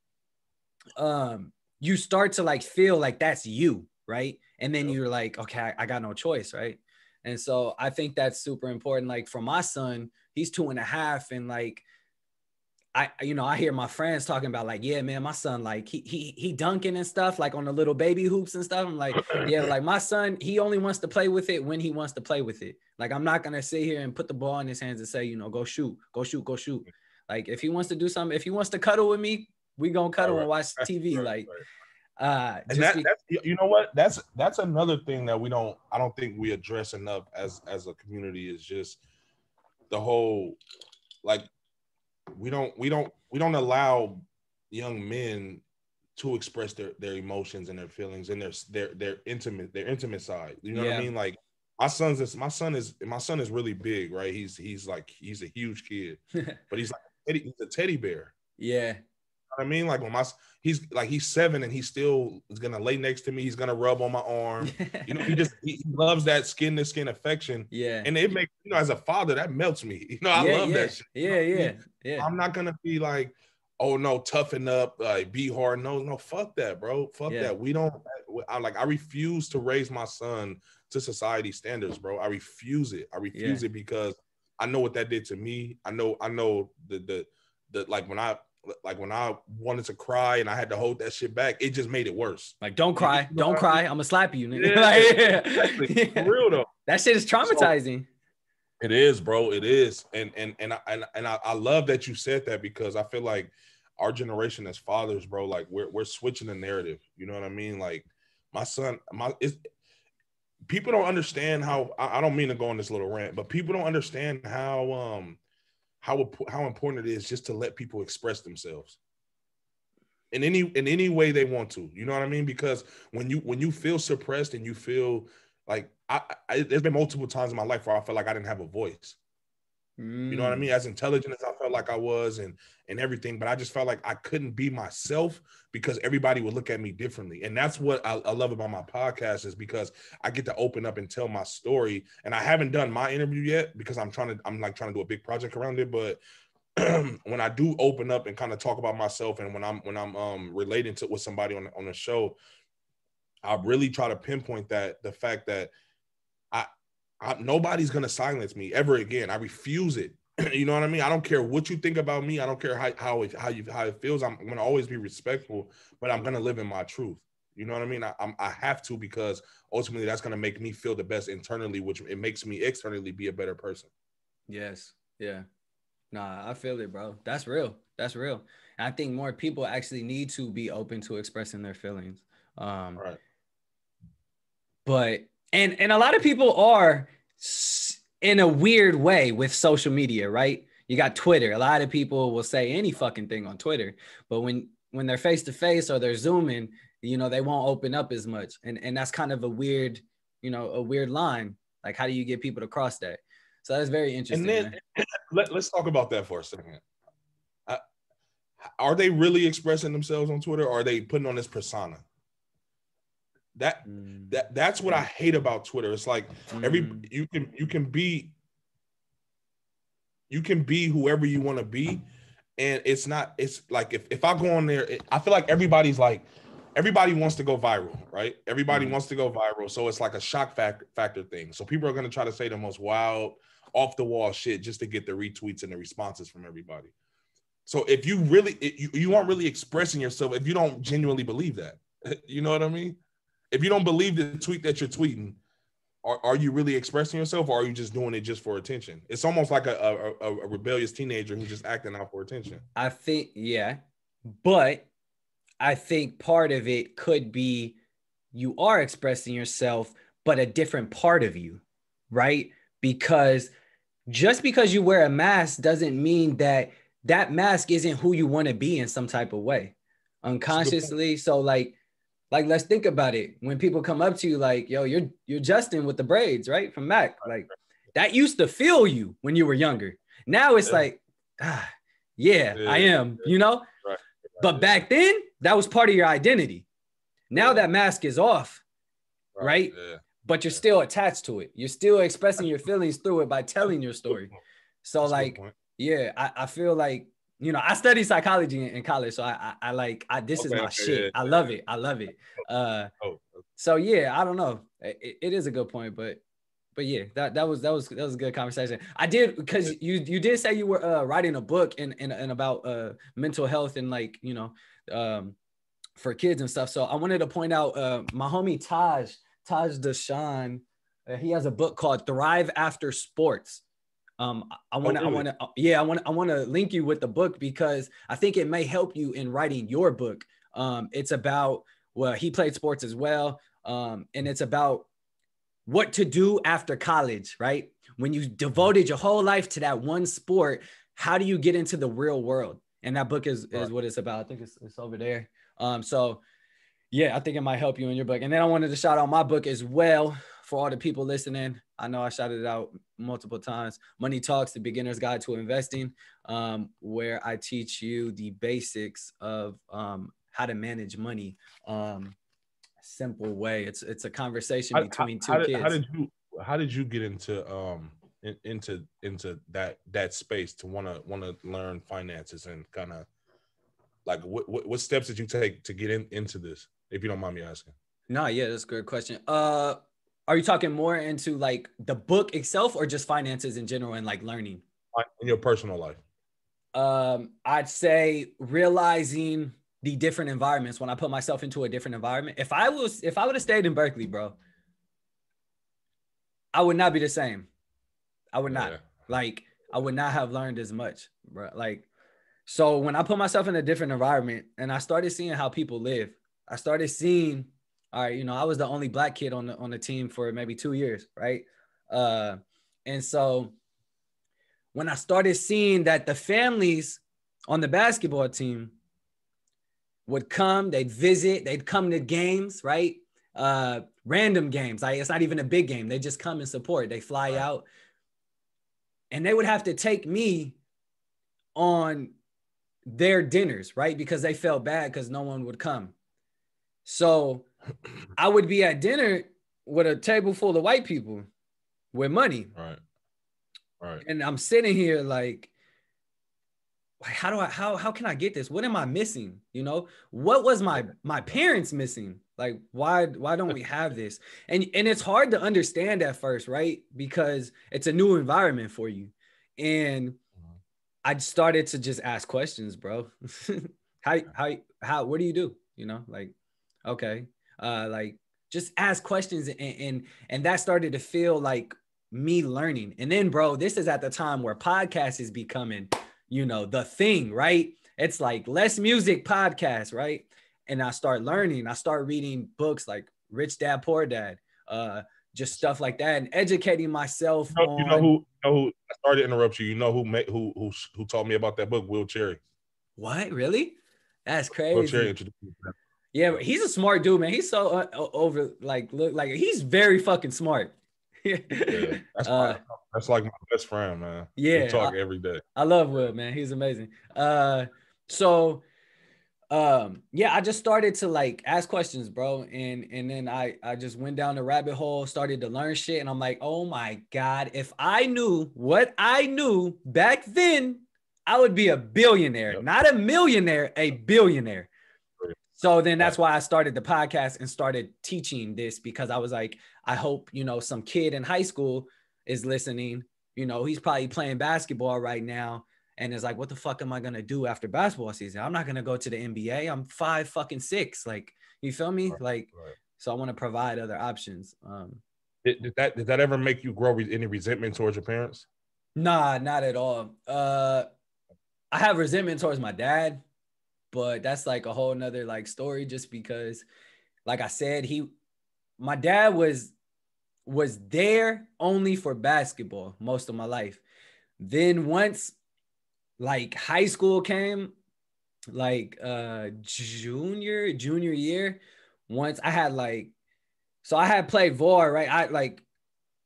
you start to like feel like that's you, right? And then you're like, okay, I got no choice, right? And so I think that's super important. Like for my son, he's 2.5, and like, I hear my friends talking about like, yeah, man, my son, like he dunking and stuff, like on the little baby hoops and stuff. I'm like, yeah, like my son, he only wants to play with it when he wants to play with it. Like, I'm not going to sit here and put the ball in his hands and say, go shoot. Like, if he wants to do something, if he wants to cuddle with me, we going to cuddle and watch TV. And that's, you know what? That's another thing that I don't think we address enough as a community, is just the whole, like, we don't allow young men to express their emotions and their feelings and their intimate side. You know what I mean? Like, my son is really big, right? He's a huge kid, but he's a teddy bear. Yeah. You know what I mean? Like, when he's 7 and he still is gonna lay next to me. He's gonna rub on my arm. He loves that skin to skin affection. Yeah. And it makes, as a father, that melts me. I love that shit. Yeah. I'm not gonna be like, oh no, toughen up, like be hard. No, fuck that, bro. Fuck that. I refuse to raise my son to society standards, bro. I refuse it. It because I know what that did to me. I know the when I wanted to cry and I had to hold that shit back, it just made it worse. Like, don't cry. Don't cry. I'm gonna slap you, nigga. For real though. That shit is traumatizing. It is, bro. It is. And I love that you said that, because I feel like our generation as fathers, bro, like we're switching the narrative. You know what I mean? Like, my son, people don't understand how, I don't mean to go on this little rant, but people don't understand how important it is just to let people express themselves in any way they want to. You know what I mean? Because when you feel suppressed and you feel like, there's been multiple times in my life where I felt like I didn't have a voice. You know what I mean? As intelligent as I felt like I was and everything, but I just felt like I couldn't be myself because everybody would look at me differently. And that's what I love about my podcast, is because I get to open up and tell my story. And I haven't done my interview yet because I'm trying to do a big project around it. But when I do open up and kind of talk about myself, and when I'm relating to with somebody on the show, I really try to pinpoint the fact that nobody's gonna silence me ever again. I refuse it. You know what I mean? I don't care what you think about me. I don't care how it feels. I'm gonna always be respectful, but I'm gonna live in my truth. You know what I mean? I have to, because ultimately that's gonna make me feel the best internally, which it makes me externally be a better person. Yes. Yeah. Nah, I feel it, bro. That's real. And I think more people actually need to be open to expressing their feelings. Right. But and a lot of people are in a weird way with social media, right? You got Twitter. A lot of people will say any fucking thing on Twitter, but when they're face to face or they're Zooming, they won't open up as much. And that's kind of a weird line. Like, how do you get people to cross that? So that's very interesting. And then let's talk about that for a second. Are they really expressing themselves on Twitter, or are they putting on this persona? That's what I hate about Twitter. It's like you can be whoever you want to be, and it's like if I go on there, I feel like everybody wants to go viral, right? Everybody wants to go viral, so it's like a shock factor thing. So people are going to try to say the most wild, off the wall shit just to get the retweets and the responses from everybody. So if you really you aren't really expressing yourself if you don't genuinely believe that. You know what I mean? If you don't believe the tweet that you're tweeting, are you really expressing yourself, or are you just doing it just for attention? It's almost like a rebellious teenager who's just acting out for attention. I think, yeah. But I think part of it could be you are expressing yourself, but a different part of you, right? Because just because you wear a mask doesn't mean that mask isn't who you want to be in some type of way, unconsciously. So like Like, let's think about it. When people come up to you like, yo, you're Justin with the braids, right? From Mac. Like, that used to feel you when you were younger. Now it's like, yeah, I am, you know? Right. But back then, that was part of your identity. Now that mask is off, right? Yeah. But you're still attached to it. You're still expressing your feelings through it by telling your story. So that's like, yeah, I feel like, you know, I studied psychology in college. So I like, this is my shit. I love it. I love it. So yeah, I don't know. It is a good point, but yeah, that was a good conversation. I did, because you did say you were writing a book and about mental health and, like, you know, for kids and stuff. So I wanted to point out my homie Taj Deshawn. He has a book called Thrive After Sports. I want to link you with the book because I think it may help you in writing your book. It's about, well, he played sports as well. And it's about what to do after college, right? When you devoted your whole life to that one sport, how do you get into the real world? And that book is what it's about. I think it's over there. So yeah, I think it might help you in your book. And then I wanted to shout out my book as well for all the people listening. I know I shouted it out multiple times. Money Talks, The Beginner's Guide to Investing, where I teach you the basics of how to manage money. Simple way. It's a conversation between two kids. How did you get into that space to want to learn finances, and kind of like what steps did you take to get into this, if you don't mind me asking? No, yeah, that's a good question. Are you talking more into like the book itself or just finances in general and like learning? In your personal life. I'd say realizing the different environments when I put myself into a different environment. If I would have stayed in Berkeley, bro, I would not be the same. I would not. Like, I would not have learned as much, bro. Like, so when I put myself in a different environment and I started seeing how people live, I started seeing, all right, you know, I was the only Black kid on the team for maybe 2 years, right? And so when I started seeing that the families on the basketball team would come, they'd visit, they'd come to games, right? Random games. It's not even a big game. They just come and support. They fly out. And they would have to take me on their dinners, right? Because they felt bad because no one would come. So I would be at dinner with a table full of white people with money. Right. And I'm sitting here like, how can I get this? What am I missing? You know, what was my parents missing? Like, why don't we have this? And it's hard to understand at first, right? Because it's a new environment for you. And I started to just ask questions, bro. How, what do you do? You know, like, okay. Like, just ask questions. And that started to feel like me learning. And then, bro, this is at the time where podcast is becoming, you know, the thing, right? It's like Less Music podcast, right? And I start learning. I start reading books like Rich Dad, Poor Dad, just stuff like that, and educating myself. You know who? Sorry to interrupt you. You know who taught me about that book? Will Cherry. What? Really? That's crazy. Will Cherry introduced me to that. Yeah, he's a smart dude, man. He's so look like he's very fucking smart. Yeah, that's like my best friend, man. Yeah, we talk every day. I love Will, man. He's amazing. Yeah, I just started to like ask questions, bro. And then I just went down the rabbit hole, started to learn shit. And I'm like, oh my God, if I knew what I knew back then, I would be a billionaire, not a millionaire, a billionaire. So then that's why I started the podcast and started teaching this, because I was like, I hope, you know, some kid in high school is listening. You know, he's probably playing basketball right now and is like, what the fuck am I going to do after basketball season? I'm not going to go to the NBA. I'm 5'6". Like, you feel me? So I want to provide other options. Did that ever make you grow any resentment towards your parents? Nah, not at all. I have resentment towards my dad, but that's like a whole nother like story, just because, like I said, my dad was there only for basketball most of my life. Then once like high school came, like junior year, once I had like, so I had played VAR, right?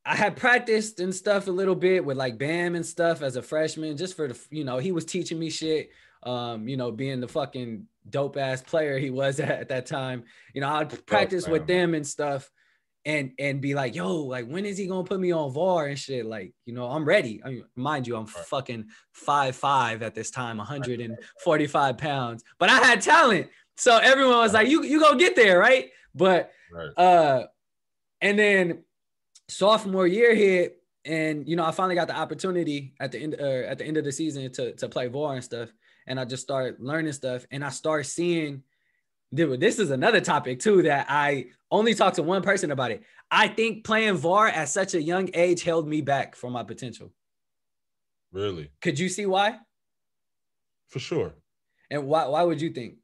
I had practiced and stuff a little bit with like Bam and stuff as a freshman, just for the, he was teaching me shit. Being the fucking dope ass player he was at that time, I'd practice with them and stuff and be like, yo, like, when is he going to put me on VAR and shit? Like, I'm ready. I mean, mind you, I'm fucking 5'5" at this time, 145 pounds, but I had talent. So everyone was like, you go get there. Right. But, and then sophomore year hit, and I finally got the opportunity at the end of the season to play VAR and stuff, and I just started learning stuff, and I started seeing. This is another topic too that I only talked to one person about it. I think playing VAR at such a young age held me back from my potential. Really? Could you see why? For sure. And why would you think?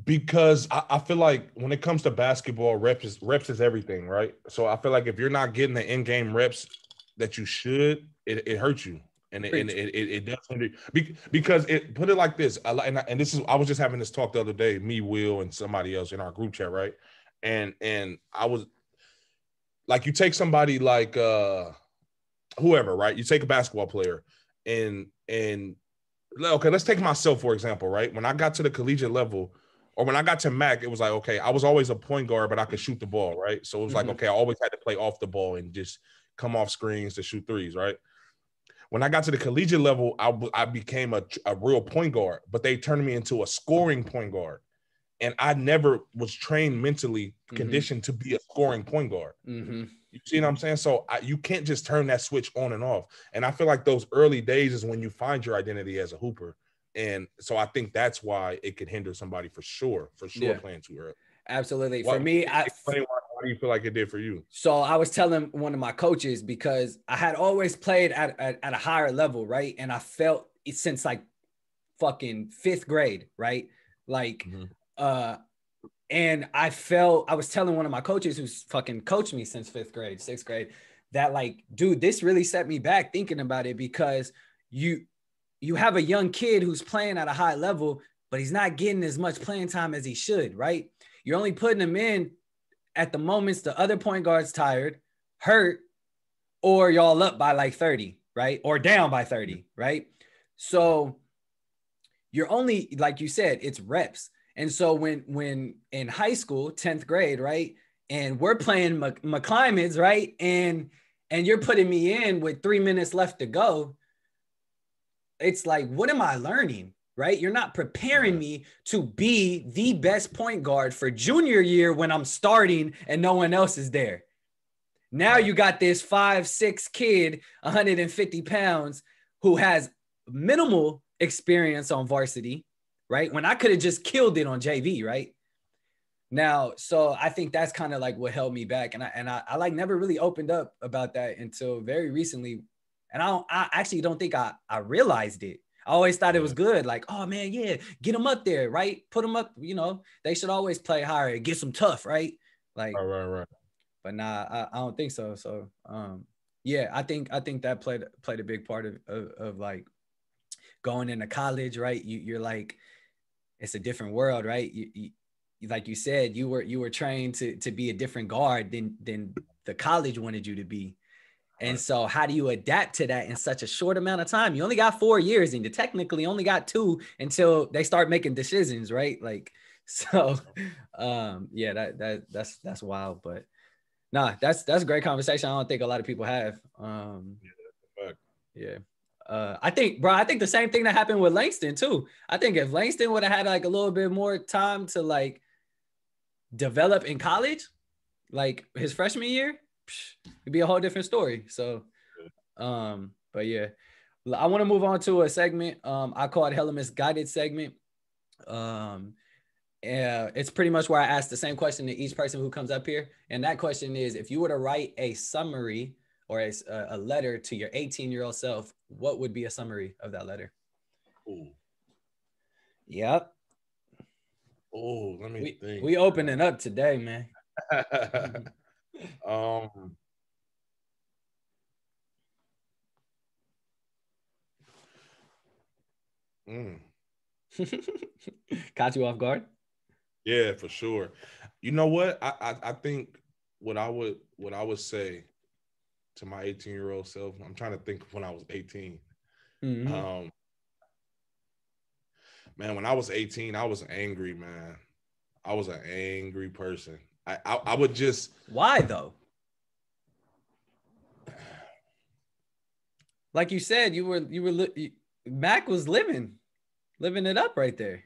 Because I feel like when it comes to basketball, reps is everything, right? So I feel like if you're not getting the in-game reps that you should, it hurts you. And it does hinder, because it, put it like this, and this is, I was just having this talk the other day, me, Will, and somebody else in our group chat, right? And I was like, you take somebody like whoever, right? You take a basketball player, and okay, let's take myself for example, right? When I got to the collegiate level, or when I got to MAC, it was like, okay, I was always a point guard, but I could shoot the ball, right? So it was like, okay, I always had to play off the ball and just come off screens to shoot threes, right? When I got to the collegiate level, I became a real point guard, but they turned me into a scoring point guard. And I never was trained mentally, conditioned to be a scoring point guard. You see what I'm saying? So you can't just turn that switch on and off. And I feel like those early days is when you find your identity as a hooper. And so I think that's why it could hinder somebody for sure playing too early. Absolutely. For me, why do you feel like it did for you? So I was telling one of my coaches, because I had always played at a higher level, right? And I felt it since like fucking 5th grade, right? Like, and I was telling one of my coaches who's fucking coached me since 5th grade, 6th grade, that like, dude, this really set me back thinking about it, because you have a young kid who's playing at a high level, but he's not getting as much playing time as he should, right? You're only putting him in at the moments the other point guard's tired, hurt, or y'all up by like 30, right? Or down by 30, right? So you're only, like you said, it's reps. And so when in high school, 10th grade, right? And we're playing McClymonds, right? And you're putting me in with 3 minutes left to go. It's like, what am I learning? Right? You're not preparing me to be the best point guard for junior year when I'm starting and no one else is there. Now you got this 5'6" kid, 150 pounds, who has minimal experience on varsity, right? When I could have just killed it on JV, right? Now, so I think that's kind of like what held me back. And I like never really opened up about that until very recently. And I actually don't think I realized it. I always thought it was good. Like, oh man, yeah, get them up there, right? Put them up, they should always play higher. Get some tough, right? Like, right. But nah, I don't think so. So, yeah, I think that played a big part of like going into college, right? You're like, it's a different world, right? You like you said, you were trained to be a different guard than the college wanted you to be. And so how do you adapt to that in such a short amount of time? You only got 4 years, and you technically only got 2 until they start making decisions, right? Like, so, yeah, that's wild. But nah, that's a great conversation. I don't think a lot of people have. Yeah. I think the same thing that happened with Langston too. I think if Langston would have had like a little bit more time to like develop in college, like his freshman year, it'd be a whole different story. So, but yeah, I want to move on to a segment. I call it Hella Misguided segment. It's pretty much where I ask the same question to each person who comes up here. And that question is, if you were to write a summary or a letter to your 18-year-old self, what would be a summary of that letter? Ooh. Yep. Oh, let me think. We opening up today, man. Caught you off guard? Yeah, for sure. You know what? I think what I would say to my 18-year-old self, I'm trying to think of when I was 18. Mm-hmm. Man, when I was 18, I was angry, man. I was an angry person. I would just. Why though? Like you said, Mac was living it up right there.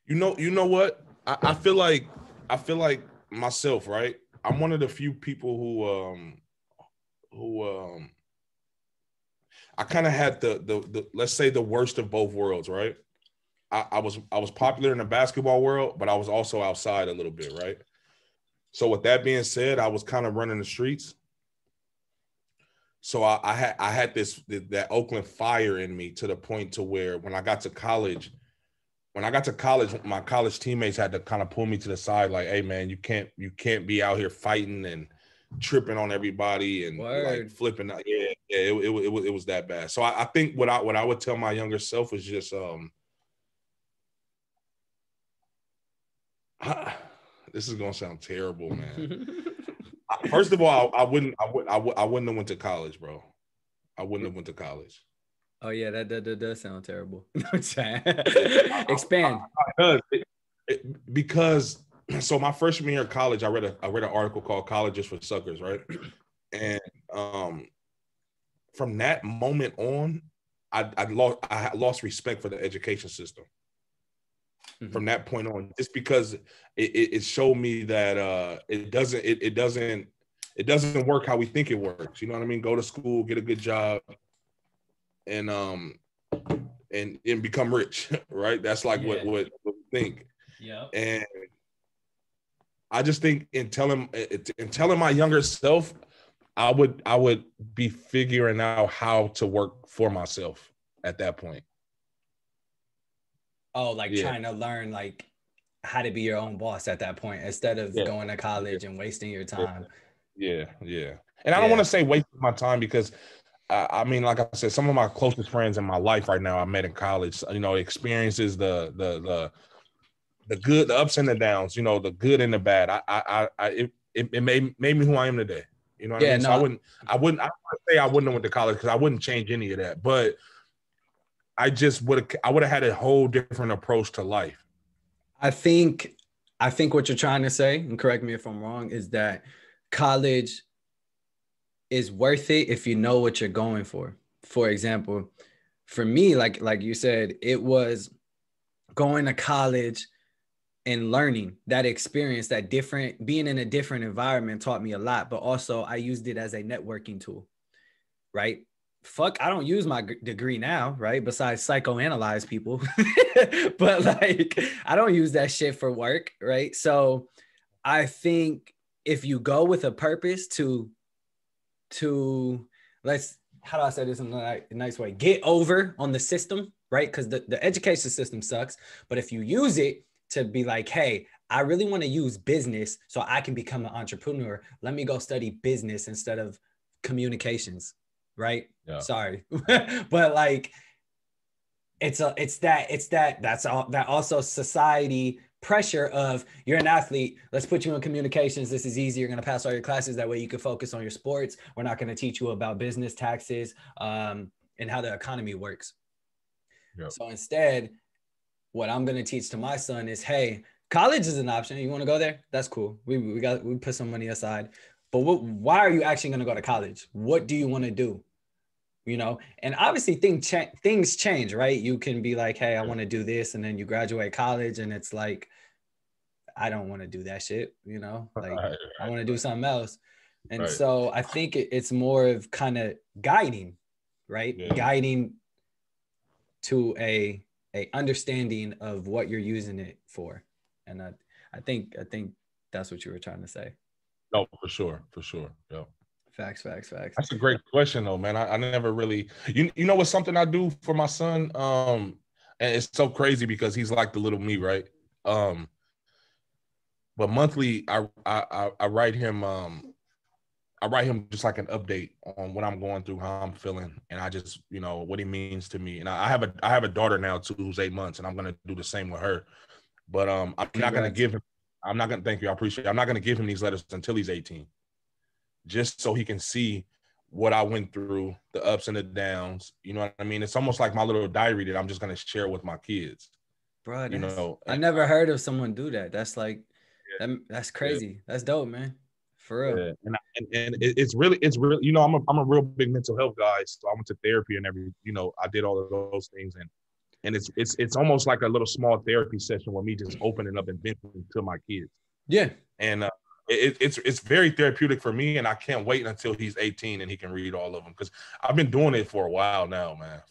You know what? I feel like myself, right? I'm one of the few people who I kind of had the let's say the worst of both worlds, right? I was popular in the basketball world, but I was also outside a little bit, right? So with that being said, I was kind of running the streets. So I had that Oakland fire in me to the point to where when I got to college, my college teammates had to kind of pull me to the side, like, "Hey, man, you can't be out here fighting and tripping on everybody and like flipping." Yeah, it was that bad. So I think what I would tell my younger self is just this is gonna sound terrible, man. First of all, I wouldn't have went to college, bro. I wouldn't have went to college. Oh yeah, that does sound terrible. Expand. Because so my freshman year of college, I read an article called "Colleges for Suckers," right? And from that moment on, I lost respect for the education system. Mm-hmm. From that point on, just because it showed me that it doesn't work how we think it works. You know what I mean? Go to school, get a good job, and become rich, right? That's like what we think. Yeah. And I just think in telling my younger self, I would be figuring out how to work for myself at that point. Oh, like trying to learn like how to be your own boss at that point instead of going to college and wasting your time. Yeah. And I don't want to say wasting my time because I mean, like I said, some of my closest friends in my life right now I met in college. You know, experiences the good, the ups and the downs. You know, the good and the bad. It made me who I am today. You know what I mean? No, so I wouldn't say I wouldn't have went to college because I wouldn't change any of that. But I would have had a whole different approach to life. I think what you're trying to say, and correct me if I'm wrong, is that college is worth it if you know what you're going for. For example, for me, like you said, it was going to college and learning that experience, that different, being in a different environment taught me a lot, but also I used it as a networking tool, right? I don't use my degree now, right? Besides psychoanalyze people, but like, I don't use that shit for work, right? So I think if you go with a purpose to how do I say this in a nice way? Get over on the system, right? Because the education system sucks. But if you use it to be like, hey, I really want to use business so I can become an entrepreneur. Let me go study business instead of communications, right? Yeah. Sorry. But like, that's also society pressure of you're an athlete. Let's put you in communications. This is easy. You're going to pass all your classes. That way you can focus on your sports. We're not going to teach you about business, taxes, and how the economy works. Yep. So instead, what I'm going to teach to my son is, hey, college is an option. You want to go there? That's cool. We put some money aside. But why are you actually going to go to college? What do you want to do? You know, and obviously things change, right? You can be like, hey, I want to do this. And then you graduate college and it's like, I don't want to do that shit. You know, like I want to do something else. And so I think it's more of kind of guiding, right? Yeah. Guiding to a understanding of what you're using it for. And I think that's what you were trying to say. No, for sure. Yeah. Facts. That's a great question though, man. I never really, you know what's something I do for my son? And it's so crazy because he's like the little me, right? But monthly I write him just like an update on what I'm going through, how I'm feeling, and I just, you know, what he means to me. And I have a daughter now too who's 8 months, and I'm gonna do the same with her. But I'm Congrats. not going to give him. I'm not going to, thank you. I appreciate it. I'm not going to give him these letters until he's 18, just so he can see what I went through, the ups and the downs. You know what I mean? It's almost like my little diary that I'm just going to share with my kids. Bro, you know, I never heard of someone do that. That's like, that's crazy. Yeah. That's dope, man. For real. Yeah. And it's really, you know, I'm a real big mental health guy. So I went to therapy and I did all of those things. And it's almost like a little small therapy session with me just opening up and venting to my kids. Yeah. And it's very therapeutic for me, and I can't wait until he's 18 and he can read all of them, because I've been doing it for a while now, man.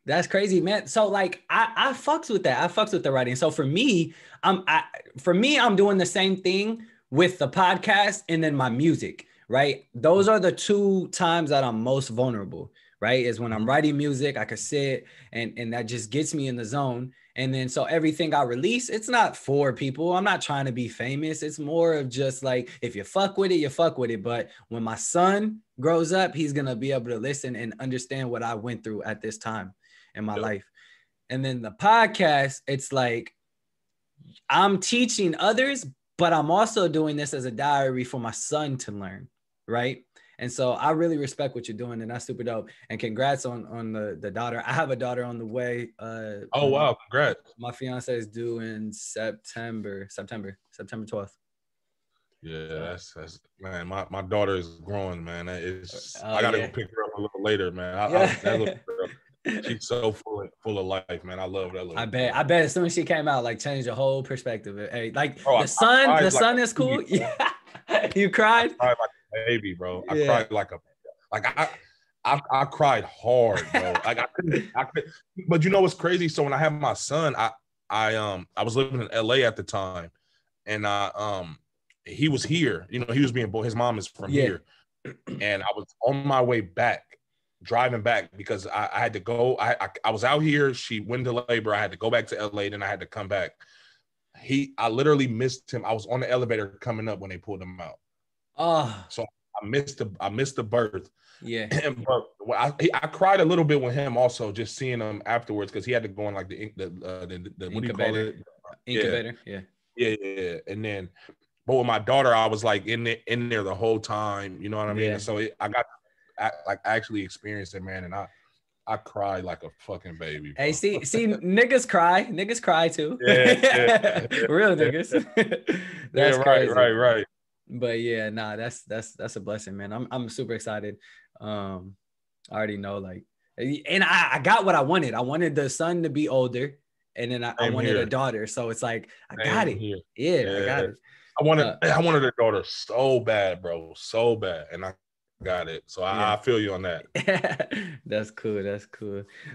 That's crazy, man. So like I fucks with that. I fucks with the writing. So for me, I'm doing the same thing with the podcast and then my music, right? Those are the two times that I'm most vulnerable, right? Is when I'm writing music, I could sit and that just gets me in the zone. And then so everything I release, it's not for people. I'm not trying to be famous. It's more of just like, if you fuck with it, you fuck with it. But when my son grows up, he's going to be able to listen and understand what I went through at this time in my life. And then the podcast, it's like, I'm teaching others, but I'm also doing this as a diary for my son to learn, right? And so I really respect what you're doing, and that's super dope. And congrats on the daughter. I have a daughter on the way. Oh, wow. Congrats. My fiance is due in September 12th. Yeah, that's man. My daughter is growing, man. I gotta go pick her up a little later, man. That little girl, she's so full of life, man. I love that little. I bet as soon as she came out, like, changed the whole perspective. Hey, like, bro, the sun is cool. Yeah, you cried. I cried like a baby, bro. I cried I cried hard, bro. Like I couldn't. But you know what's crazy? So when I had my son, I was living in LA at the time, and he was here. You know, he was being born. His mom is from here, and I was on my way back, driving back, because I had to go. I was out here. She went into labor. I had to go back to LA. Then I had to come back. I literally missed him. I was on the elevator coming up when they pulled him out. Oh, so I missed the birth. Yeah. And I cried a little bit with him also, just seeing him afterwards, because he had to go on like the what do you call it? Incubator. Yeah. And then, but with my daughter, I was like in there the whole time. You know what I mean? And so I got actually experienced it, man. And I cried like a fucking baby, bro. Hey, see, niggas cry too. Yeah. Real niggas. That's right, crazy. Right. But yeah, nah, that's a blessing, man. I'm super excited. I already know, like, and I got what I wanted. I wanted the son to be older, and then I wanted a daughter. So it's like, I got it. Yeah, I got it. I wanted a daughter so bad, bro, so bad, and I got it. So I feel you on that. That's cool.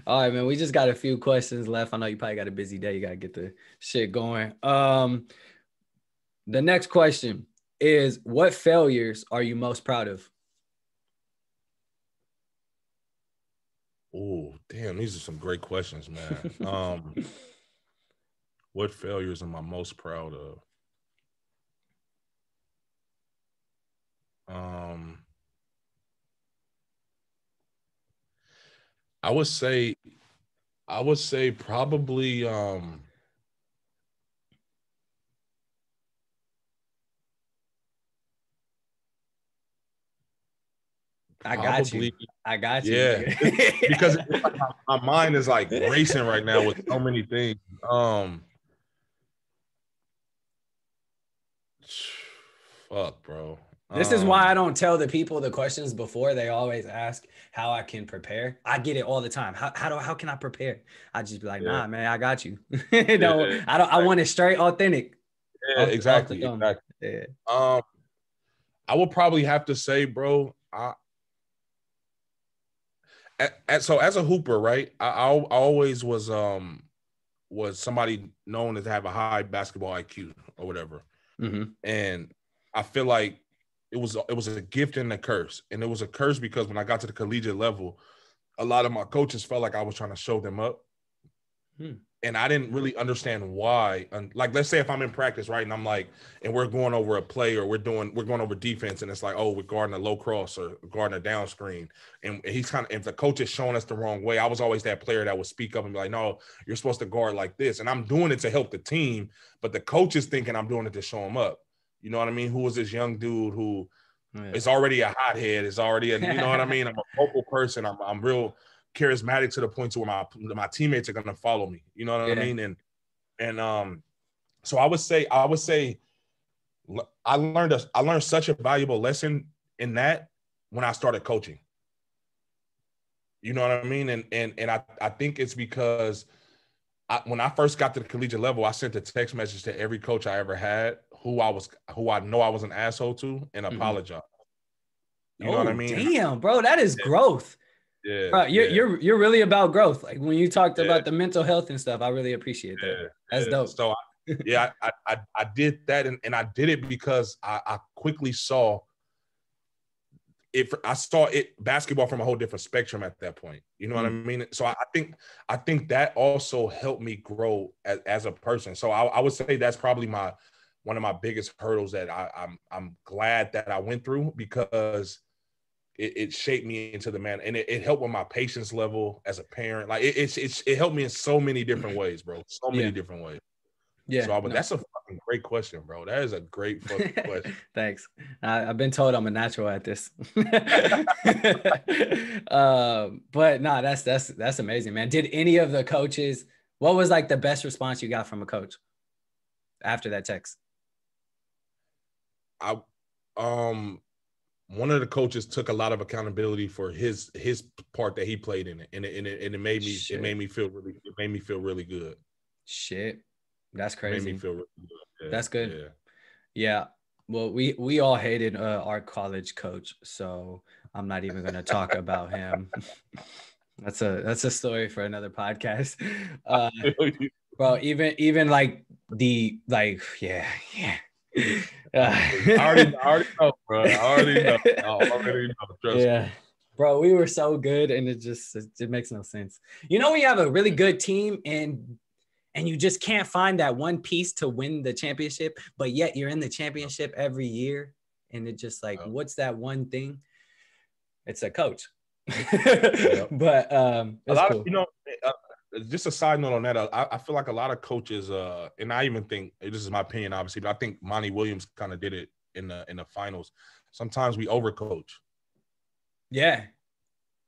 All right, man. We just got a few questions left. I know you probably got a busy day. You gotta get the shit going. The next question is, what failures are you most proud of? Oh, damn, these are some great questions, man. What failures am I most proud of? I would say probably I got you. Yeah. Because my mind is like racing right now with so many things. Fuck, bro. This is why I don't tell the people the questions before. They always ask how I can prepare. I get it all the time. How can I prepare? I just be like, nah, man, I got you. I want it straight, authentic. Yeah, exactly. Yeah. I would probably have to say, bro, so as a hooper, right? I always was somebody known to have a high basketball IQ or whatever. Mm-hmm. And I feel like it was a gift and a curse. And it was a curse because when I got to the collegiate level, a lot of my coaches felt like I was trying to show them up. And I didn't really understand why. Like, let's say if I'm in practice, right, and I'm like, and we're going over a play, or we're going over defense, and it's like, oh, we're guarding a low cross or guarding a down screen, and he's kind of, if the coach is showing us the wrong way, I was always that player that would speak up and be like, no, you're supposed to guard like this, and I'm doing it to help the team, but the coach is thinking I'm doing it to show him up. You know what I mean? Who was this young dude who is already a hothead, is already a, you know what I mean? I'm a vocal person. I'm real charismatic to the point to where my teammates are gonna follow me. You know what I mean? And so I would say I learned such a valuable lesson in that when I started coaching. You know what I mean? And I think it's because when I first got to the collegiate level, I sent a text message to every coach I ever had who I know I was an asshole to, and apologized. You know what I mean? Damn, bro, that is growth. Yeah, bro, you're really about growth. Like when you talked about the mental health and stuff, I really appreciate that. That's dope. So I did that, and I did it because I quickly saw it. I saw it basketball from a whole different spectrum at that point. You know what I mean? So I think that also helped me grow as a person. So I would say that's probably one of my biggest hurdles that I'm glad that I went through, because it shaped me into the man, and it helped with my patience level as a parent. Like it helped me in so many different ways, bro. So many different ways. Yeah. So that's a fucking great question, bro. That is a great fucking question. Thanks. I've been told I'm a natural at this. But no, that's amazing, man. Did any of the coaches, what was like the best response you got from a coach after that text? One of the coaches took a lot of accountability for his part that he played in it, and it made me feel really good. Shit, that's crazy. It made me feel really good. Yeah, that's good. Yeah. Well, we all hated our college coach, so I'm not even gonna talk about him. That's a story for another podcast. Bro, even like yeah. I already know, bro. I already know. Trust me. Bro, we were so good, and it makes no sense. You know, when you have a really good team and you just can't find that one piece to win the championship, but yet you're in the championship every year, and it just like, what's that one thing? It's a coach. But it's cool. You know, just a side note on that, I feel like a lot of coaches, and I even think, this is my opinion, obviously, but I think Monty Williams kind of did it in the finals. Sometimes we overcoach. Yeah.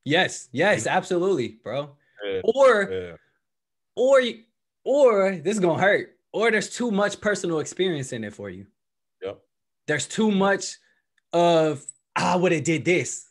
Yes, absolutely, bro. Yeah. Or this is gonna hurt. Or there's too much personal experience in it for you. Yep. There's too much of I would have did this.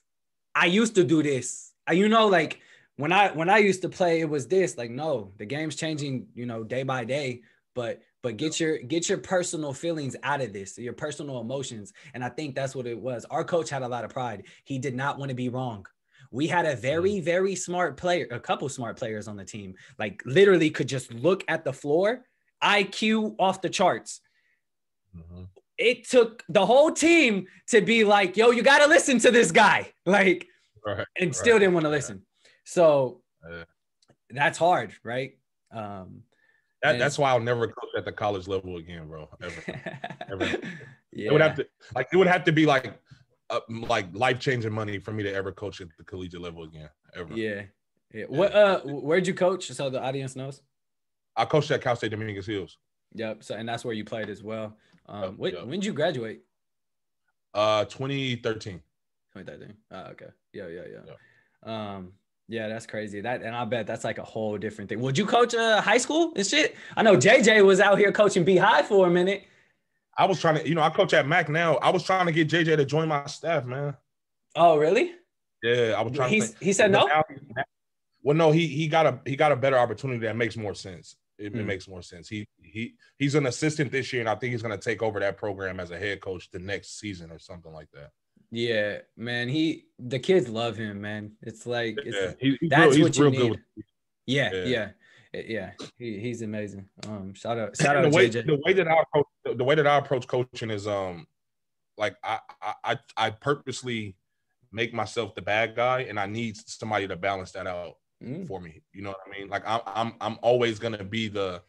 I used to do this. You know, like when I used to play, it was this. Like, no, the game's changing, you know, day by day. But get your personal feelings out of this, your personal emotions. And I think that's what it was. Our coach had a lot of pride. He did not want to be wrong. We had a very, very smart player, a couple smart players on the team, like literally could just look at the floor, IQ off the charts. Mm-hmm. It took the whole team to be like, yo, you got to listen to this guy. Like, still didn't want to listen. So that's hard, right? That's why I'll never coach at the college level again, bro. Ever. Yeah. It would have to be like life-changing money for me to ever coach at the collegiate level again. Ever. Yeah. What where'd you coach, so the audience knows? I coached at Cal State Dominguez Hills. Yep. So, and that's where you played as well. When did you graduate? 2013. 2013. Oh, okay. Yeah. Yeah, that's crazy. And I bet that's like a whole different thing. Would you coach high school and shit? I know JJ was out here coaching B High for a minute. I was trying to, I coach at Mac now. I was trying to get JJ to join my staff, man. Oh, really? Yeah, I was trying. He said no. Well, no, he got a better opportunity that makes more sense. It makes more sense. He's an assistant this year, and I think he's going to take over that program as a head coach the next season or something like that. Yeah, man. The kids love him, man. It's like he's what you real need. Good. Yeah. He's amazing. Shout out JJ. The way that I approach coaching is like I purposely make myself the bad guy, and I need somebody to balance that out. for me. You know what I mean? Like I'm always gonna be the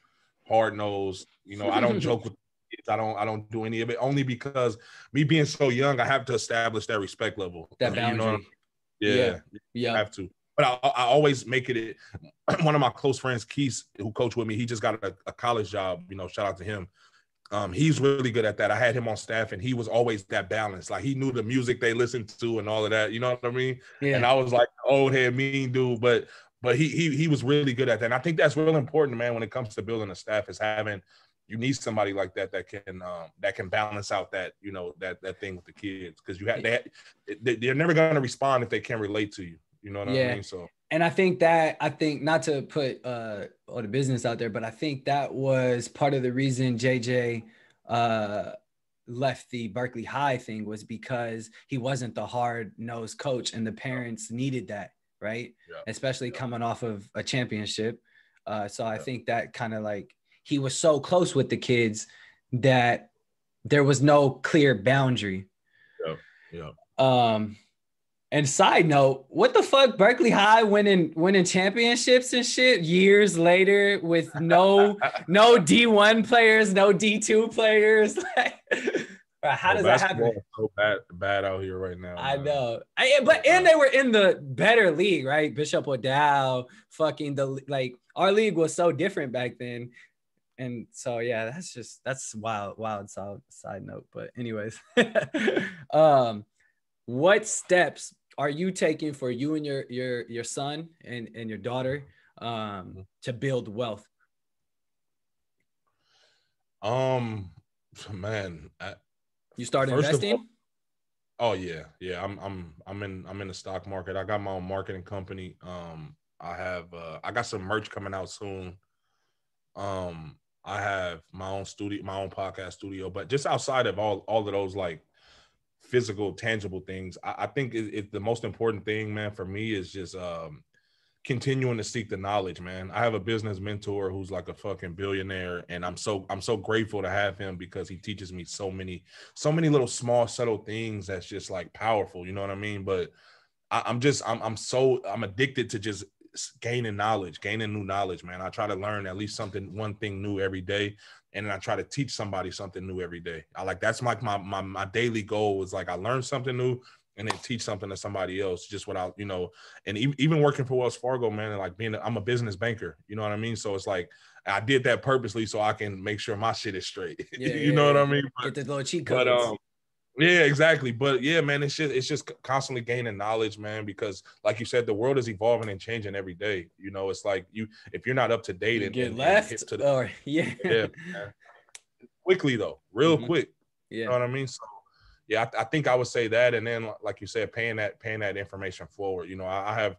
hard nosed. You know, I don't joke with kids. I don't do any of it, only because me being so young, I have to establish that respect level. That boundary. You know what I mean? Yeah. I have to. But I always make it. One of my close friends, Keith, who coached with me, he just got a college job. You know, shout out to him. He's really good at that. I had him on staff, and he was always that balance. Like, he knew the music they listened to and all of that. You know what I mean? Yeah. And I was like, old head mean dude, but he was really good at that. And I think that's really important, man, when it comes to building a staff, is you need somebody like that can balance out that, you know, that thing with the kids, because they're never going to respond if they can't relate to you. You know what I mean? So. And I think not to put all the business out there, but I think that was part of the reason JJ left the Berkeley High thing, was because he wasn't the hard-nosed coach, and the parents needed that, right? Yeah. Especially coming off of a championship. So I think that kind of like, he was so close with the kids that there was no clear boundary. Yeah. And side note, what the fuck, Berkeley High winning championships and shit years later with no D1 players, no D2 players. How does that happen? So bad out here right now. I know. And they were in the better league, right? Bishop O'Dowd, our league was so different back then. And so, yeah, that's wild side note. But anyways, what steps are you taking for you and your son and your daughter to build wealth? Man, you start investing? Oh yeah. I'm in the stock market. I got my own marketing company. I got some merch coming out soon. I have my own studio, my own podcast studio, but just outside of all of those, like, physical, tangible things, I think it the most important thing, man, for me is just continuing to seek the knowledge, man. I have a business mentor who's like a fucking billionaire, and I'm so grateful to have him, because he teaches me so many little small, subtle things that's just like powerful. You know what I mean? But I'm addicted to just gaining new knowledge, man. I try to learn at least one thing new every day. And then I try to teach somebody something new every day. That's like my daily goal is, like, I learn something new and then teach something to somebody else, just without, you know, and even working for Wells Fargo, man, and like I'm a business banker, you know what I mean? So it's like, I did that purposely so I can make sure my shit is straight. You know what I mean? Get the little cheat codes. Yeah, exactly. But yeah, man, it's just constantly gaining knowledge, man, because like you said, the world is evolving and changing every day. You know, it's like if you're not up to date and get left and hit to the, yeah, man. Quickly though, real quick. Yeah. You know what I mean? So yeah, I think I would say that. And then, like you said, paying that information forward. You know, I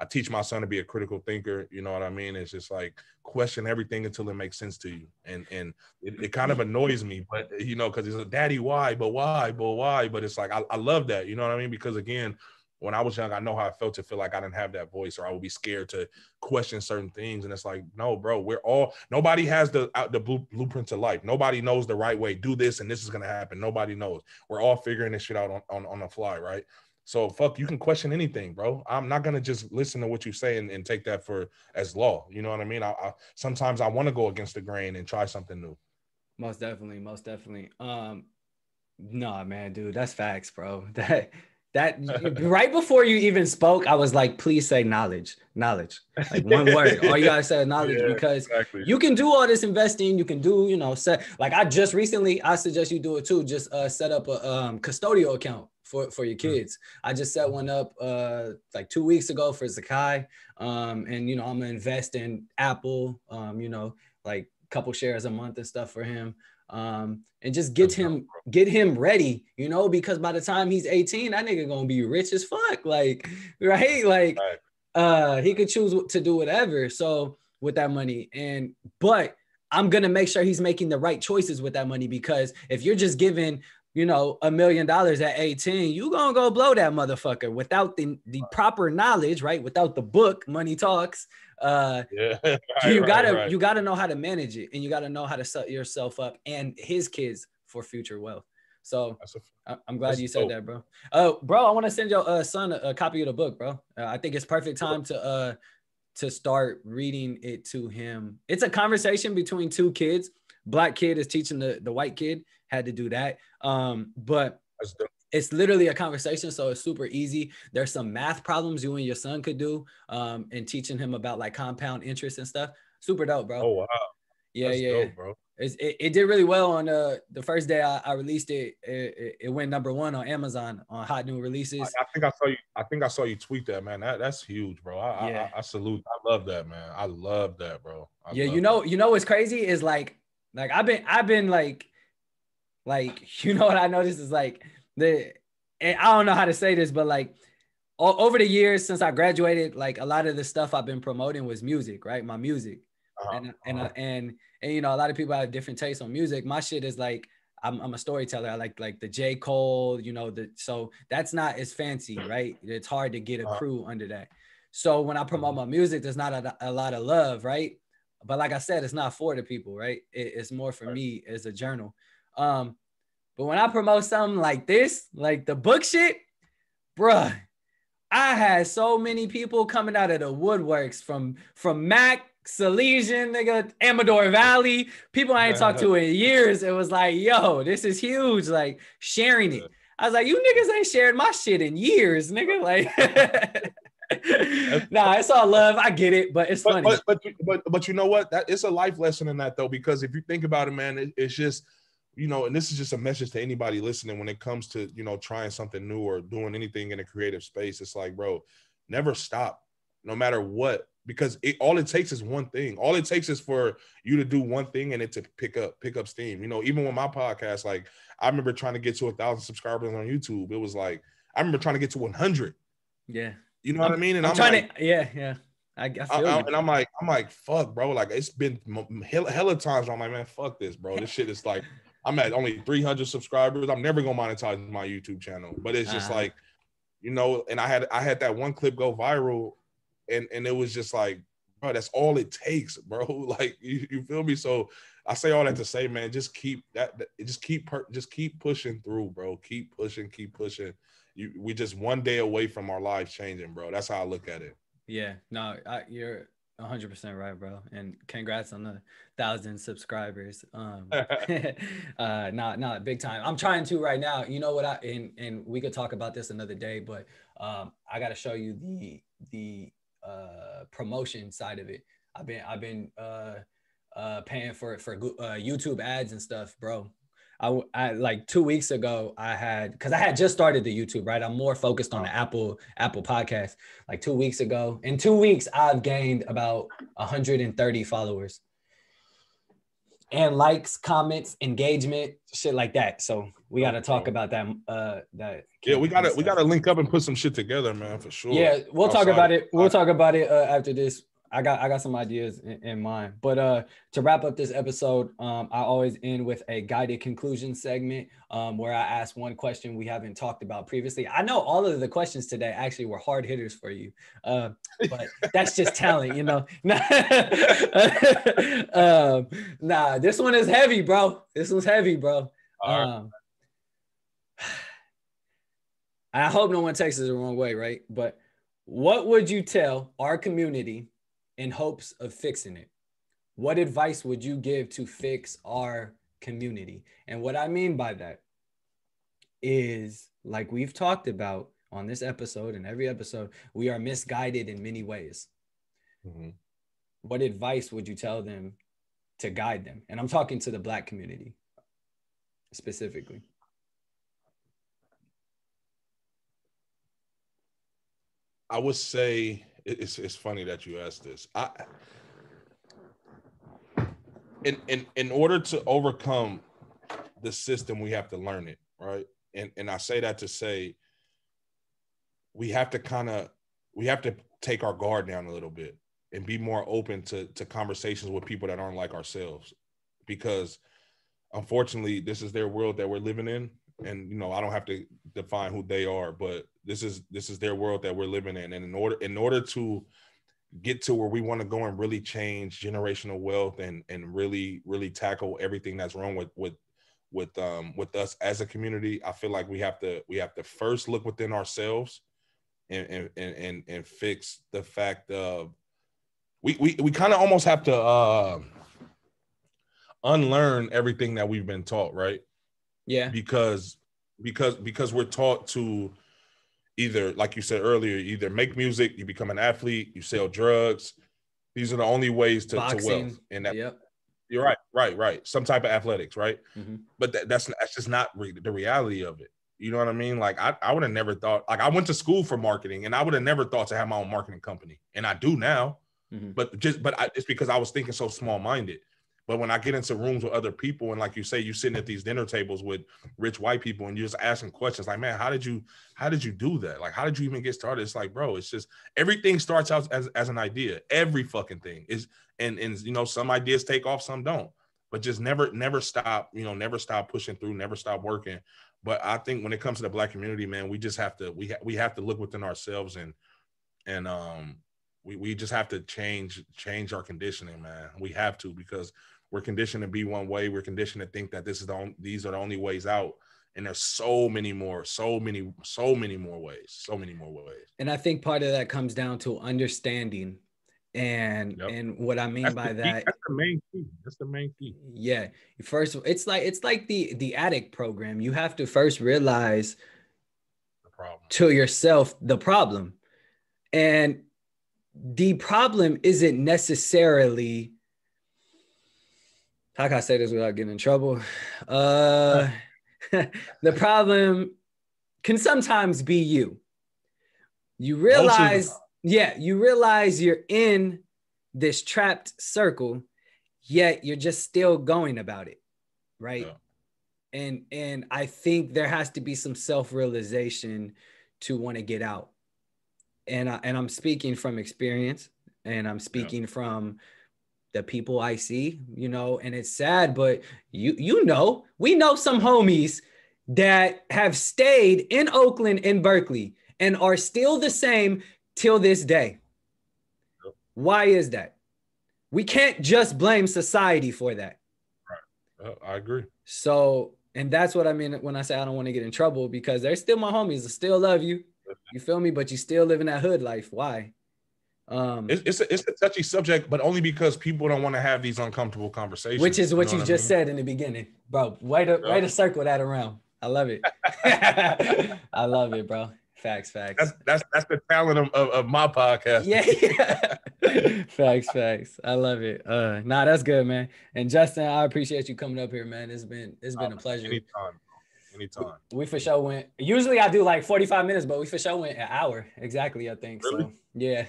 teach my son to be a critical thinker. You know what I mean? It's just like, question everything until it makes sense to you. And it kind of annoys me, but, you know, because he's like, Daddy, why? But why? But it's like, I love that. You know what I mean? Because again, when I was young, I know how I felt to feel like I didn't have that voice, or I would be scared to question certain things. And it's like, no, bro, nobody has the blueprint to life. Nobody knows the right way. Do this, and this is going to happen. Nobody knows. We're all figuring this shit out on the fly, right? So fuck, you can question anything, bro. I'm not going to just listen to what you say and take that as law. You know what I mean? Sometimes I want to go against the grain and try something new. Most definitely. No, man, dude, that's facts, bro. That right before you even spoke, I was like, please say knowledge, like one word. All you gotta say is knowledge, because you can do all this investing. You can do, you know, like I suggest you do it too. Just set up a custodial account for your kids. I just set one up like 2 weeks ago for Zakai. And, you know, I'm gonna invest in Apple, you know, like a couple shares a month and stuff for him. And just get him ready, you know, because by the time he's 18, that nigga gonna be rich as fuck, like, right? Like, he could choose to do whatever. So with that money, but I'm gonna make sure he's making the right choices with that money, because if you're just giving, you know, $1 million at 18, you gonna go blow that motherfucker without the proper knowledge, right? Without the book, Money Talks. You gotta know how to manage it, and you gotta know how to set yourself up and his kids for future wealth. So I'm glad you said that, bro. Bro, I want to send your son a copy of the book, bro. I think it's perfect time to start reading it to him. It's a conversation between two kids. Black kid is teaching the white kid, had to do that. But it's literally a conversation, so it's super easy. There's some math problems you and your son could do, and teaching him about like compound interest and stuff. Super dope, bro. Oh wow. Yeah, That's dope, bro. It did really well on the first day I released it. It went #1 on Amazon on hot new releases. I think I saw you tweet that, man. That's huge, bro. I salute. I love that, man. I love that, bro. You know what's crazy is like I've been like you know what I noticed is like and I don't know how to say this, but like over the years since I graduated, like a lot of the stuff I've been promoting was music, right? My music. And you know, a lot of people have different tastes on music. My shit is like, I'm a storyteller. I like the J. Cole, you know, so that's not as fancy, right? It's hard to get a crew under that. So when I promote my music, there's not a lot of love, right? But like I said, it's not for the people, right? It's more for me as a journal. But when I promote something like this, like the book shit, bruh, I had so many people coming out of the woodworks from Mac, Salesian, nigga, Amador Valley, people I ain't talked to in years. It was like, yo, this is huge. Like sharing it. I was like, you niggas ain't shared my shit in years, nigga. Like, nah, it's all love. I get it, but it's funny. But you know what? That it's a life lesson in that though, because if you think about it, man, it's just, you know, and this is just a message to anybody listening when it comes to, you know, trying something new or doing anything in a creative space. It's like, bro, never stop, no matter what, because all it takes is one thing. All it takes is for you to do one thing and it to pick up steam. You know, even with my podcast, like I remember trying to get to 1,000 subscribers on YouTube. It was like, I remember trying to get to 100. Yeah. You know what I mean? And I'm trying like, to, yeah. I feel you. And I'm like, fuck, bro. Like it's been hella times where I'm like, man, fuck this, bro. This shit is like, I'm at only 300 subscribers. I'm never gonna monetize my YouTube channel, but it's just like, you know. And I had that one clip go viral, and it was just like, bro, that's all it takes, bro. Like you feel me? So I say all that to say, man, just keep pushing through, bro. Keep pushing. We just one day away from our lives changing, bro. That's how I look at it. Yeah, no, you're 100% right, bro. And congrats on the 1,000 subscribers. Not big time. I'm trying to right now. You know what? And we could talk about this another day, but I got to show you the promotion side of it. I've been paying for YouTube ads and stuff, bro. I like 2 weeks ago because I had just started the YouTube, right? I'm more focused on the Apple podcast. Like 2 weeks ago, in 2 weeks, I've gained about 130 followers and likes, comments, engagement, shit like that. So we got to talk about that. Yeah, we gotta link up and put some shit together, man, for sure. Yeah, we'll talk about it. We'll talk about it after this. I got some ideas in mind, but to wrap up this episode, I always end with a guided conclusion segment where I ask one question we haven't talked about previously. I know all of the questions today actually were hard hitters for you, but that's just talent, you know. Nah, this one is heavy, bro. This one's heavy, bro. I hope no one takes it the wrong way, right? But what would you tell our community in hopes of fixing it? What advice would you give to fix our community? And what I mean by that is, like we've talked about on this episode and every episode, we are misguided in many ways. Mm-hmm. What advice would you tell them to guide them? And I'm talking to the Black community specifically. I would say it's funny that you asked this. In order to overcome the system, we have to learn it, right? And I say that to say we have to take our guard down a little bit and be more open to conversations with people that aren't like ourselves, because unfortunately this is their world that we're living in. And, you know, I don't have to define who they are, but this is their world that we're living in. And in order to get to where we want to go and really change generational wealth and really, really tackle everything that's wrong with us as a community, I feel like we have to first look within ourselves and fix the fact of we kind of almost have to unlearn everything that we've been taught, right? Yeah. Because we're taught to either, like you said earlier, either make music, you become an athlete, you sell drugs. These are the only ways to wealth. And that, yep. You're right. Some type of athletics, right? Mm-hmm. But that's just not the reality of it. You know what I mean? Like I would have never thought, like I went to school for marketing and I would have never thought to have my own marketing company. And I do now, but it's because I was thinking so small-minded. But when I get into rooms with other people, and like you say, you sitting at these dinner tables with rich white people and you're just asking questions like, man, how did you do that? Like, how did you even get started? It's like, bro, it's just everything starts out as an idea. Every fucking thing is, and you know, some ideas take off, some don't. But just never stop, you know, never stop pushing through, never stop working. But I think when it comes to the Black community, man, we just have to we have to look within ourselves and we just have to change our conditioning, man. We have to, because we're conditioned to be one way. We're conditioned to think that these are the only ways out. And there's so many more ways. And I think part of that comes down to understanding. And what I mean by that, that's the main key. Yeah. First, it's like the addict program. You have to first realize the problem to yourself, the problem. And the problem isn't necessarily, how can I say this without getting in trouble? The problem can sometimes be you. You realize you're in this trapped circle, yet you're just still going about it, right? Yeah. And I think there has to be some self-realization to want to get out. And I'm speaking from experience, and I'm speaking from the people I see, you know, and it's sad, but you know, we know some homies that have stayed in Oakland and Berkeley and are still the same till this day. Yep. Why is that? We can't just blame society for that. Right. I agree. So, and that's what I mean when I say I don't want to get in trouble, because they're still my homies. I still love you. You feel me? But you still live in that hood life. Why? It's a touchy subject, but only because people don't want to have these uncomfortable conversations. Which is what you just said in the beginning, bro. Way to circle that around. I love it. I love it, bro. Facts. That's the talent of my podcast. Yeah. Facts. I love it. Nah, that's good, man. And Justin, I appreciate you coming up here, man. It's been a pleasure. Anytime. We for sure went. Usually I do like 45 minutes, but we for sure went an hour exactly, I think. Really? So yeah.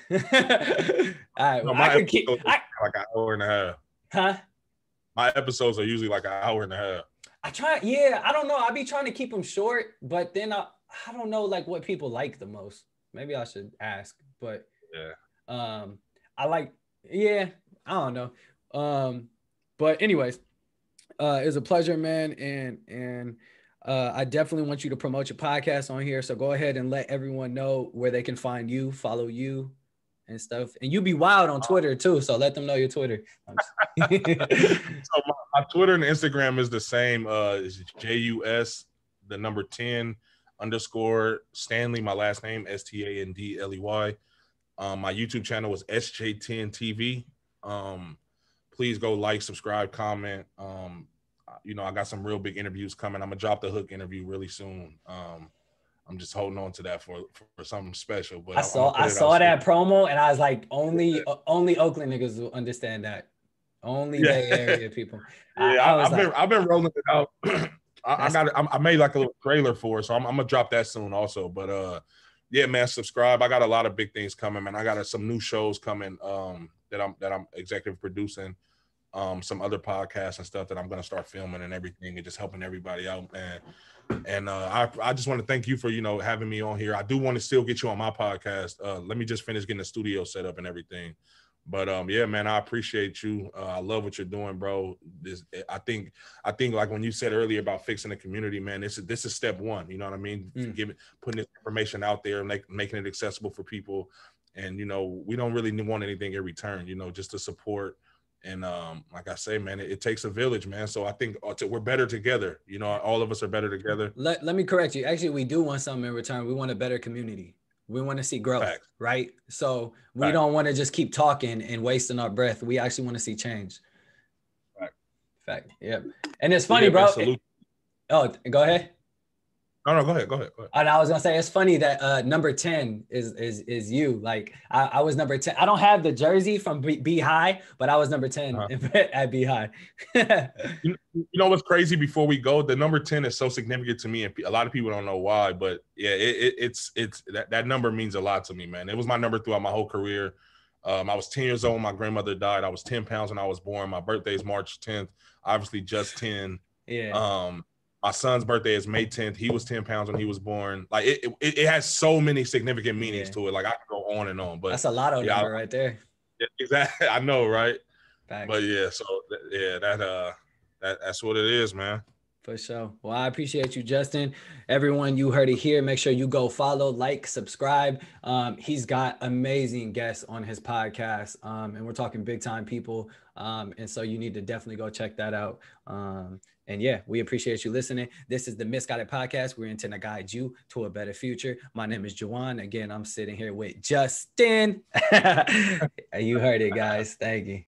All right. Well, I could keep like an hour and a half. Huh? My episodes are usually like an hour and a half. I don't know. I be trying to keep them short, but then I don't know like what people like the most. Maybe I should ask, but I don't know. But anyways, it's a pleasure, man. And I definitely want you to promote your podcast on here. So go ahead and let everyone know where they can find you, follow you and stuff. And you be wild on Twitter too. So let them know your Twitter. So my Twitter and Instagram is the same. It's JUS, the number 10 _ Standley, my last name, STANDLEY. My YouTube channel is SJ10TV. Please go like, subscribe, comment. You know, I got some real big interviews coming. I'm gonna drop the Hook interview really soon. I'm just holding on to that for something special. But I saw that promo and I was like, only Oakland niggas will understand that. Only Bay Area people. I've been rolling it out. I made like a little trailer for it, so I'm gonna drop that soon also. But yeah, man, subscribe. I got a lot of big things coming, man. I got some new shows coming that I'm executive producing. Some other podcasts and stuff that I'm gonna start filming and everything, and just helping everybody out, man. And I just want to thank you for, you know, having me on here. I do want to still get you on my podcast. Let me just finish getting the studio set up and everything. But yeah, man, I appreciate you. I love what you're doing, bro. I think like when you said earlier about fixing the community, man, this is step one. You know what I mean? Putting this information out there, making it accessible for people. And, you know, we don't really want anything in return, you know, just to support. And like I say, man, it takes a village, man. So I think we're better together. You know, all of us are better together. Let me correct you. Actually, we do want something in return. We want a better community. We want to see growth, Facts. right? So we Facts. don't want to just keep talking and wasting our breath. We actually want to see change. Fact. Yep. And it's funny, bro. Oh, go ahead. No, go ahead. And I was gonna say it's funny that number 10 is you. Like I was number 10. I don't have the jersey from B High, but I was number 10 at B High. You know what's crazy? Before we go, the number 10 is so significant to me, and a lot of people don't know why. But yeah, it's that number means a lot to me, man. It was my number throughout my whole career. I was 10 years old. My grandmother died. I was 10 pounds when I was born. My birthday is March 10th. Obviously, just 10. Yeah. My son's birthday is May 10th. He was 10 pounds when he was born. Like it has so many significant meanings to it. Like I could go on and on, but that's a lotto number right there. Exactly. I know, right? Facts. But yeah, so yeah, that's what it is, man. For sure. Well, I appreciate you, Justin. Everyone, you heard it here. Make sure you go follow, like, subscribe. He's got amazing guests on his podcast, and we're talking big time people. And so you need to definitely go check that out. And yeah, we appreciate you listening. This is the Misguided Podcast. We're intending to guide you to a better future. My name is Juwan. Again, I'm sitting here with Justin. You heard it, guys. Thank you.